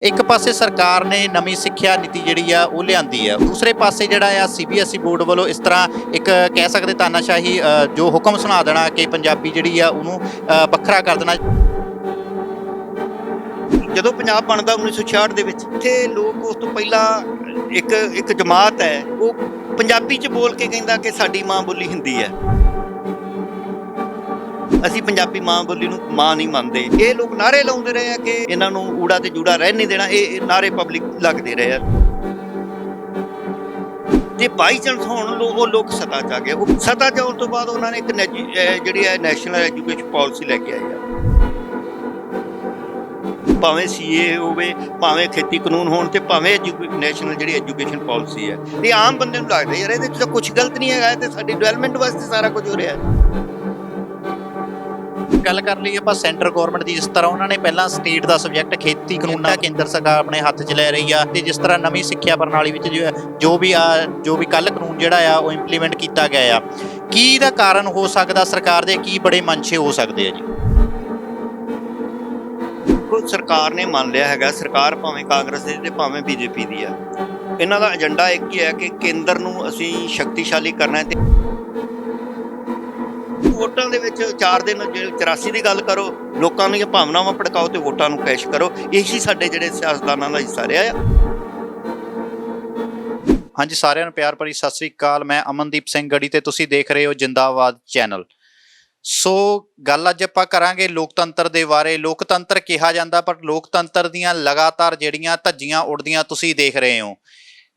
ਇੱਕ ਪਾਸੇ ਸਰਕਾਰ ਨੇ ਨਵੀਂ ਸਿੱਖਿਆ ਨੀਤੀ ਜਿਹੜੀ ਆ ਉਹ ਲਿਆਂਦੀ ਆ, ਦੂਸਰੇ ਪਾਸੇ ਜਿਹੜਾ ਆ ਸੀਬੀਐਸਈ ਬੋਰਡ ਵੱਲੋਂ ਇਸ ਤਰ੍ਹਾਂ ਇੱਕ ਕਹਿ ਸਕਦੇ ਤਾਨਾਸ਼ਾਹੀ ਜੋ ਹੁਕਮ ਸੁਣਾ ਦੇਣਾ ਕਿ ਪੰਜਾਬੀ ਜਿਹੜੀ ਆ ਉਹਨੂੰ ਵੱਖਰਾ ਕਰ ਦੇਣਾ। ਜਦੋਂ ਪੰਜਾਬ ਬਣਦਾ 1966 ਦੇ ਵਿੱਚ ਇੱਥੇ ਲੋਕ ਉਸ ਤੋਂ ਪਹਿਲਾਂ ਇੱਕ ਜਮਾਤ ਹੈ ਉਹ ਪੰਜਾਬੀ 'ਚ ਬੋਲ ਕੇ ਕਹਿੰਦਾ ਕਿ ਸਾਡੀ ਮਾਂ ਬੋਲੀ ਹਿੰਦੀ ਹੈ। ਅਸੀਂ ਪੰਜਾਬੀ ਮਾਂ ਬੋਲੀ ਨੂੰ ਮਾਂ ਨਹੀਂ ਮੰਨਦੇ। ਇਹ ਲੋਕ ਨਾਅਰੇ ਲਾਉਂਦੇ ਰਹੇ ਆ ਕਿ ਇਹਨਾਂ ਨੂੰ ਊੜਾ ਤੇ ਜੂੜਾ ਰਹਿਣ ਨਹੀਂ ਦੇਣਾ। ਇਹ ਨਾਅਰੇ ਪਬਲਿਕ ਲੱਗਦੇ ਰਹੇ ਆ ਤੇ ਬਾਈ ਚਾਂਸ ਹੁਣ ਉਹ ਲੋਕ ਸੱਤਾ 'ਚ ਆ ਗਏ। ਉਹ ਸੱਤਾ 'ਚ ਆਉਣ ਤੋਂ ਬਾਅਦ ਉਹਨਾਂ ਨੇ ਇੱਕ ਜਿਹੜੀ ਹੈ ਨੈਸ਼ਨਲ ਐਜੂਕੇਸ਼ਨ ਪਾਲਿਸੀ ਲੈ ਕੇ ਆਏ ਆ। ਭਾਵੇਂ ਸੀਏ ਹੋਵੇ, ਭਾਵੇਂ ਖੇਤੀ ਕਾਨੂੰਨ ਹੋਣ ਤੇ ਭਾਵੇਂ ਨੈਸ਼ਨਲ ਜਿਹੜੀ ਐਜੂਕੇਸ਼ਨ ਪਾਲਿਸੀ ਹੈ, ਇਹ ਆਮ ਬੰਦੇ ਨੂੰ ਲੱਗਦਾ ਯਾਰ ਇਹਦੇ 'ਚ ਤਾਂ ਕੁਝ ਗਲਤ ਨਹੀਂ ਹੈਗਾ ਤੇ ਸਾਡੀ ਡਿਵੈਲਪਮੈਂਟ ਵਾਸਤੇ ਸਾਰਾ ਕੁਝ ਹੋ ਰਿਹਾ ਹੈ। ਗੱਲ ਕਰ ਲਈਏ ਆਪਾਂ ਸੈਂਟਰ ਗਵਰਨਮੈਂਟ ਦੀ, ਜਿਸ ਤਰ੍ਹਾਂ ਉਹਨਾਂ ਨੇ ਪਹਿਲਾਂ ਸਟੇਟ ਦਾ ਸਬਜੈਕਟ ਖੇਤੀ ਕਾਨੂੰਨ ਦਾ ਕੇਂਦਰ ਸਰਕਾਰ ਆਪਣੇ ਹੱਥ 'ਚ ਲੈ ਰਹੀ ਆ, ਤੇ ਜਿਸ ਤਰ੍ਹਾਂ ਨਵੀਂ ਸਿੱਖਿਆ ਪ੍ਰਣਾਲੀ ਵਿੱਚ ਜੋ ਵੀ ਕੱਲ ਕਾਨੂੰਨ ਜਿਹੜਾ ਆ ਉਹ ਇੰਪਲੀਮੈਂਟ ਕੀਤਾ ਗਿਆ ਆ, ਕੀ ਦਾ ਕਾਰਨ ਹੋ ਸਕਦਾ? ਸਰਕਾਰ ਦੇ ਕੀ ਬੜੇ ਮਨਸ਼ੇ ਹੋ ਸਕਦੇ ਆ ਜੀ? ਸਰਕਾਰ ਨੇ ਮੰਨ ਲਿਆ ਹੈਗਾ, ਸਰਕਾਰ ਭਾਵੇਂ ਕਾਂਗਰਸ ਦੀ ਤੇ ਭਾਵੇਂ ਬੀਜੇਪੀ ਦੀ ਆ, ਇਹਨਾਂ ਦਾ ਏਜੰਡਾ ਇੱਕ ਹੀ ਹੈ ਕਿ ਕੇਂਦਰ ਨੂੰ ਅਸੀਂ ਸ਼ਕਤੀਸ਼ਾਲੀ ਕਰਨਾ ਤੇ ਵੋਟਾਂ ਦੇ ਵਿੱਚ 4 ਦਿਨ 84 ਦੀ ਗੱਲ ਕਰੋ, ਲੋਕਾਂ ਦੀਆਂ ਭਾਵਨਾਵਾਂ ਭੜਕਾਓ ਤੇ ਵੋਟਾਂ ਨੂੰ ਕੈਸ਼ ਕਰੋ। ਇਹੀ ਸਾਡੇ ਜਿਹੜੇ ਸਿਆਸਤਦਾਨਾਂ ਦਾ ਹਿੱਸਾ ਰਿਹਾ ਆ। ਹਾਂਜੀ, ਸਾਰਿਆਂ ਨੂੰ ਪਿਆਰ ਭਰੀ ਸਤਿ ਸ੍ਰੀ ਅਕਾਲ। ਮੈਂ ਅਮਨਦੀਪ ਸਿੰਘ ਗੜੀ ਤੇ ਤੁਸੀਂ ਦੇਖ ਰਹੇ ਹੋ ਜਿੰਦਾਬਾਦ ਚੈਨਲ। ਸੋ ਗੱਲ ਅੱਜ ਆਪਾਂ ਕਰਾਂਗੇ ਲੋਕਤੰਤਰ ਦੇ ਬਾਰੇ। ਲੋਕਤੰਤਰ ਕਿਹਾ ਜਾਂਦਾ, ਪਰ ਲੋਕਤੰਤਰ ਦੀਆਂ ਲਗਾਤਾਰ ਜਿਹੜੀਆਂ ਧੱਜੀਆਂ ਉੱਡਦੀਆਂ ਤੁਸੀਂ ਦੇਖ ਰਹੇ ਹੋ।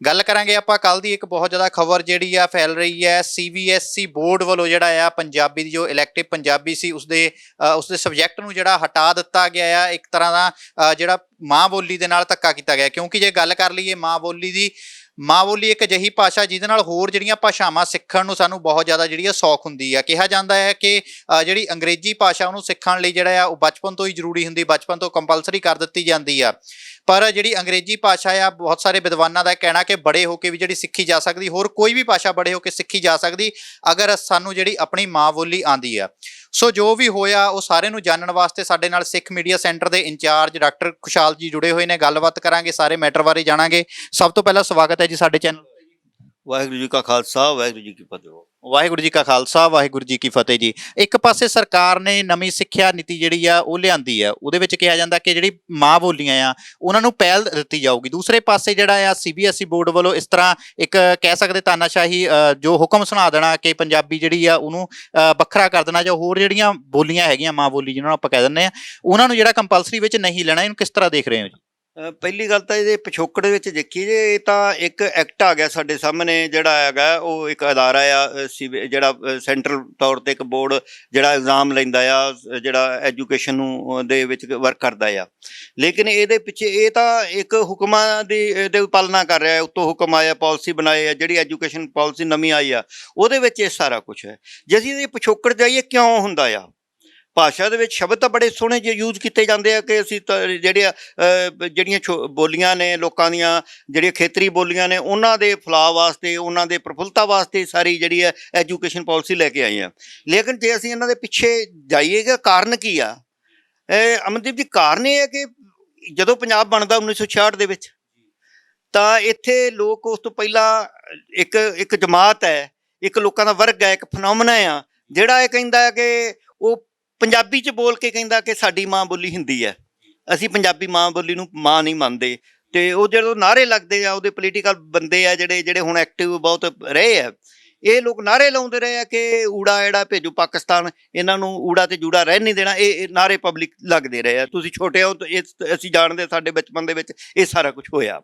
ਗੱਲ ਕਰਾਂਗੇ ਆਪਾਂ ਕੱਲ ਦੀ ਇੱਕ ਬਹੁਤ ਜ਼ਿਆਦਾ ਖਬਰ ਜਿਹੜੀ ਆ ਫੈਲ ਰਹੀ ਹੈ। ਸੀਬੀਐਸਈ ਬੋਰਡ ਵੱਲੋਂ ਜਿਹੜਾ ਆ ਪੰਜਾਬੀ ਦੀ ਜੋ ਇਲੈਕਟਿਵ ਪੰਜਾਬੀ ਸੀ ਉਸਦੇ ਸਬਜੈਕਟ ਨੂੰ ਜਿਹੜਾ ਹਟਾ ਦਿੱਤਾ ਗਿਆ ਆ। ਇੱਕ ਤਰ੍ਹਾਂ ਦਾ ਜਿਹੜਾ ਮਾਂ ਬੋਲੀ ਦੇ ਨਾਲ ਧੱਕਾ ਕੀਤਾ ਗਿਆ, ਕਿਉਂਕਿ ਜੇ ਗੱਲ ਕਰ ਲਈਏ ਮਾਂ ਬੋਲੀ ਇੱਕ ਅਜਿਹੀ ਭਾਸ਼ਾ ਜਿਹਦੇ ਨਾਲ ਹੋਰ ਜਿਹੜੀਆਂ ਭਾਸ਼ਾਵਾਂ ਸਿੱਖਣ ਨੂੰ ਸਾਨੂੰ ਬਹੁਤ ਜ਼ਿਆਦਾ ਜਿਹੜੀ ਆ ਸੌਖ ਹੁੰਦੀ ਆ। ਕਿਹਾ ਜਾਂਦਾ ਹੈ ਕਿ ਜਿਹੜੀ ਅੰਗਰੇਜ਼ੀ ਭਾਸ਼ਾ ਉਹਨੂੰ ਸਿੱਖਣ ਲਈ ਜਿਹੜਾ ਆ ਉਹ ਬਚਪਨ ਤੋਂ ਹੀ ਜ਼ਰੂਰੀ ਹੁੰਦੀ, ਬਚਪਨ ਤੋਂ ਕੰਪਲਸਰੀ ਕਰ ਦਿੱਤੀ ਜਾਂਦੀ ਆ। ਪਰ ਜਿਹੜੀ ਅੰਗਰੇਜ਼ੀ ਭਾਸ਼ਾ ਆ, ਬਹੁਤ ਸਾਰੇ ਵਿਦਵਾਨਾਂ ਦਾ ਕਹਿਣਾ ਕਿ ਬੜੇ ਹੋ ਕੇ ਵੀ ਜਿਹੜੀ ਸਿੱਖੀ ਜਾ ਸਕਦੀ, ਹੋਰ ਕੋਈ ਵੀ ਭਾਸ਼ਾ ਬੜੇ ਹੋ ਕੇ ਸਿੱਖੀ ਜਾ ਸਕਦੀ ਅਗਰ ਸਾਨੂੰ ਜਿਹੜੀ ਆਪਣੀ ਮਾਂ ਬੋਲੀ ਆਉਂਦੀ ਆ। ਸੋ ਜੋ ਵੀ ਹੋਇਆ ਉਹ ਸਾਰਿਆਂ ਨੂੰ ਜਾਣਨ ਵਾਸਤੇ ਸਾਡੇ ਨਾਲ ਸਿੱਖ ਮੀਡੀਆ ਸੈਂਟਰ ਦੇ ਇੰਚਾਰਜ ਡਾਕਟਰ ਖੁਸ਼ਹਾਲ ਜੀ ਜੁੜੇ ਹੋਏ ਨੇ। ਗੱਲਬਾਤ ਕਰਾਂਗੇ, ਸਾਰੇ ਮੈਟਰ ਬਾਰੇ ਜਾਣਾਂਗੇ। ਸਭ ਤੋਂ ਪਹਿਲਾਂ ਸਵਾਗਤ ਹੈ ਜੀ ਸਾਡੇ ਚੈਨਲ। ਵਾਹਿਗੁਰੂ ਜੀ ਕਾ ਖਾਲਸਾ, ਵਾਹਿਗੁਰੂ ਜੀ ਕੀ ਫਤਿਹ। ਵਾਹਿਗੁਰੂ ਜੀ ਕਾ ਖਾਲਸਾ, ਵਾਹਿਗੁਰੂ ਜੀ ਕੀ ਫਤਿਹ ਜੀ। ਇੱਕ ਪਾਸੇ ਸਰਕਾਰ ਨੇ ਨਵੀਂ ਸਿੱਖਿਆ ਨੀਤੀ ਜਿਹੜੀ ਆ ਉਹ ਲਿਆਂਦੀ ਆ, ਉਹਦੇ ਵਿੱਚ ਕਿਹਾ ਜਾਂਦਾ ਕਿ ਜਿਹੜੀ ਮਾਂ ਬੋਲੀਆਂ ਆ ਉਹਨਾਂ ਨੂੰ ਪਹਿਲ ਦਿੱਤੀ ਜਾਊਗੀ। ਦੂਸਰੇ ਪਾਸੇ ਜਿਹੜਾ ਆ ਸੀਬੀਐਸਈ ਬੋਰਡ ਵੱਲੋਂ ਇਸ ਤਰ੍ਹਾਂ ਇੱਕ ਕਹਿ ਸਕਦੇ ਤਾਨਾਸ਼ਾਹੀ ਜੋ ਹੁਕਮ ਸੁਣਾ ਦੇਣਾ ਕਿ ਪੰਜਾਬੀ ਜਿਹੜੀ ਆ ਉਹਨੂੰ ਵੱਖਰਾ ਕਰ ਦੇਣਾ, ਜਾਂ ਹੋਰ ਜਿਹੜੀਆਂ ਬੋਲੀਆਂ ਹੈਗੀਆਂ ਮਾਂ ਬੋਲੀ ਜਿਹਨਾਂ ਨੂੰ ਆਪਾਂ ਕਹਿ ਦਿੰਦੇ ਆ, ਉਹਨਾਂ ਨੂੰ ਜਿਹੜਾ ਕੰਪਲਸਰੀ ਵਿੱਚ ਨਹੀਂ ਲੈਣਾ। ਇਹਨੂੰ ਕਿਸ ਤਰ੍ਹਾਂ ਦੇਖ ਰਹੇ ਹੋ ਜੀ? ਪਹਿਲੀ ਗੱਲ ਤਾਂ ਇਹਦੇ ਪਿਛੋਕੜ ਵਿੱਚ ਦੇਖੀਏ ਜੇ, ਇਹ ਤਾਂ ਇੱਕ ਐਕਟ ਆ ਗਿਆ ਸਾਡੇ ਸਾਹਮਣੇ ਜਿਹੜਾ ਹੈਗਾ, ਉਹ ਇੱਕ ਅਦਾਰਾ ਆ ਜਿਹੜਾ ਸੈਂਟਰਲ ਤੌਰ ਤੇ ਇੱਕ ਬੋਰਡ ਜਿਹੜਾ ਇਗਜ਼ਾਮ ਲੈਂਦਾ ਆ, ਜਿਹੜਾ ਐਜੂਕੇਸ਼ਨ ਨੂੰ ਦੇ ਵਿੱਚ ਵਰਕ ਕਰਦਾ ਆ। ਲੇਕਿਨ ਇਹਦੇ ਪਿੱਛੇ ਇਹ ਤਾਂ ਇੱਕ ਹੁਕਮਾਂ ਦੀ ਇਹਦੇ ਪਾਲਣਾ ਕਰ ਰਿਹਾ ਹੈ। ਉੱਤੋਂ ਹੁਕਮ ਆਇਆ, ਪਾਲਿਸੀ ਬਣਾਏ ਆ, ਜਿਹੜੀ ਐਜੂਕੇਸ਼ਨ ਪਾਲਿਸੀ ਨਵੀਂ ਆਈ ਆ ਉਹਦੇ ਵਿੱਚ ਇਹ ਸਾਰਾ ਕੁਛ ਹੈ। ਜੇ ਅਸੀਂ ਇਹਦੇ ਪਿਛੋਕੜ ਜਾਈਏ ਕਿਉਂ ਹੁੰਦਾ ਆ, ਭਾਸ਼ਾ ਦੇ ਵਿੱਚ ਸ਼ਬਦ ਤਾਂ ਬੜੇ ਸੋਹਣੇ ਜਿਹੇ ਯੂਜ਼ ਕੀਤੇ ਜਾਂਦੇ ਆ ਕਿ ਅਸੀਂ ਜਿਹੜੀਆਂ ਬੋਲੀਆਂ ਨੇ ਲੋਕਾਂ ਦੀਆਂ, ਜਿਹੜੀਆਂ ਖੇਤਰੀ ਬੋਲੀਆਂ ਨੇ, ਉਹਨਾਂ ਦੇ ਫਲਾਹ ਵਾਸਤੇ, ਉਹਨਾਂ ਦੇ ਪ੍ਰਫੁੱਲਤਾ ਵਾਸਤੇ ਸਾਰੀ ਜਿਹੜੀ ਹੈ ਐਜੂਕੇਸ਼ਨ ਪਾਲਿਸੀ ਲੈ ਕੇ ਆਏ ਆ। ਲੇਕਿਨ ਜੇ ਅਸੀਂ ਇਹਨਾਂ ਦੇ ਪਿੱਛੇ ਜਾਈਏਗਾ, ਕਾਰਨ ਕੀ ਆ? ਅਮਨਦੀਪ ਜੀ, ਕਾਰਨ ਇਹ ਹੈ ਕਿ ਜਦੋਂ ਪੰਜਾਬ ਬਣਦਾ 1966 ਦੇ ਵਿੱਚ, ਤਾਂ ਇੱਥੇ ਲੋਕ ਉਸ ਤੋਂ ਪਹਿਲਾਂ ਇੱਕ ਜਮਾਤ ਹੈ, ਇੱਕ ਲੋਕਾਂ ਦਾ ਵਰਗ ਹੈ, ਇੱਕ ਫਨੋਮਨਾ ਆ ਜਿਹੜਾ ਇਹ ਕਹਿੰਦਾ ਕਿ ਉਹ ਪੰਜਾਬੀ 'ਚ ਬੋਲ ਕੇ ਕਹਿੰਦਾ ਕਿ ਸਾਡੀ ਮਾਂ ਬੋਲੀ ਹਿੰਦੀ ਹੈ। ਅਸੀਂ ਪੰਜਾਬੀ ਮਾਂ ਬੋਲੀ ਨੂੰ ਮਾਂ ਨਹੀਂ ਮੰਨਦੇ। ਤੇ ਉਹ ਜਦੋਂ ਨਾਅਰੇ ਲੱਗਦੇ ਆ, ਉਹਦੇ ਪੋਲੀਟੀਕਲ ਬੰਦੇ ਆ ਜਿਹੜੇ ਹੁਣ ਐਕਟਿਵ ਬਹੁਤ ਰਹੇ ਆ, ਇਹ ਲੋਕ ਨਾਅਰੇ ਲਾਉਂਦੇ ਰਹੇ ਆ ਕਿ ਊੜਾ ਜਿਹੜਾ ਭੇਜੋ ਪਾਕਿਸਤਾਨ, ਇਹਨਾਂ ਨੂੰ ਊੜਾ ਤੇ ਜੂੜਾ ਰਹਿਣ ਨਹੀਂ ਦੇਣਾ। ਇਹ ਨਾਅਰੇ ਪਬਲਿਕ ਲੱਗਦੇ ਰਹੇ ਆ। ਤੁਸੀਂ ਛੋਟੇ ਹੋ, ਇਹ ਅਸੀਂ ਜਾਣਦੇ, ਸਾਡੇ ਬਚਪਨ ਦੇ ਵਿੱਚ ਇਹ ਸਾਰਾ ਕੁਝ ਹੋਇਆ।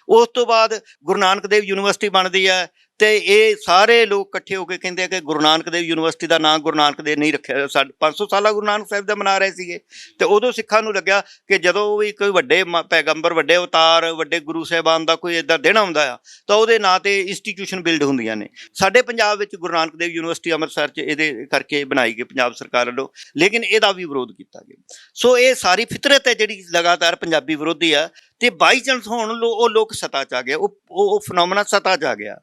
ਉਸ ਤੋਂ ਬਾਅਦ ਗੁਰੂ ਨਾਨਕ ਦੇਵ ਯੂਨੀਵਰਸਿਟੀ ਬਣਦੀ ਹੈ ਤੇ ਇਹ ਸਾਰੇ ਲੋਕ ਇਕੱਠੇ ਹੋ ਕੇ ਕਹਿੰਦੇ ਆ ਕਿ ਗੁਰੂ ਨਾਨਕ ਦੇਵ ਯੂਨੀਵਰਸਿਟੀ ਦਾ ਨਾਂ ਗੁਰੂ ਨਾਨਕ ਦੇਵ ਨਹੀਂ ਰੱਖਿਆ। 500 ਸਾਲਾ ਗੁਰੂ ਨਾਨਕ ਸਾਹਿਬ ਦਾ ਮਨਾ ਰਹੇ ਸੀਗੇ। ਤੇ ਉਦੋਂ ਸਿੱਖਾਂ ਨੂੰ ਲੱਗਿਆ ਕਿ ਜਦੋਂ ਵੀ ਕੋਈ ਵੱਡੇ ਪੈਗੰਬਰ, ਵੱਡੇ ਅਵਤਾਰ, ਵੱਡੇ ਗੁਰੂ ਸਾਹਿਬਾਨ ਦਾ ਕੋਈ ਇੱਦਾਂ ਦਿਨ ਆਉਂਦਾ ਆ ਤਾਂ ਉਹਦੇ ਨਾਂ ਤੇ ਇੰਸਟੀਟਿਊਸ਼ਨ ਬਿਲਡ ਹੁੰਦੀਆਂ ਨੇ। ਸਾਡੇ ਪੰਜਾਬ ਵਿੱਚ ਗੁਰੂ ਨਾਨਕ ਦੇਵ ਯੂਨੀਵਰਸਿਟੀ ਅੰਮ੍ਰਿਤਸਰ 'ਚ ਇਹਦੇ ਕਰਕੇ ਬਣਾਈ ਗਈ ਪੰਜਾਬ ਸਰਕਾਰ ਵੱਲੋਂ, ਲੇਕਿਨ ਇਹਦਾ ਵੀ ਵਿਰੋਧ ਕੀਤਾ ਗਿਆ। ਸੋ ਇਹ ਸਾਰੀ ਫਿਤਰਤ ਹੈ ਜਿਹੜੀ ਲਗਾਤਾਰ ਪੰਜਾਬੀ ਵਿਰੋਧੀ ਆ। ਤੇ ਬਾਈ ਚਾਂਸ ਹੁਣ ਉਹ ਲੋਕ ਸੱਤਾ 'ਚ ਆ ਗਏ, ਉਹ ਫਨੋਮਨਾ ਸੱਤਾ 'ਚ ਆ ਗਿਆ।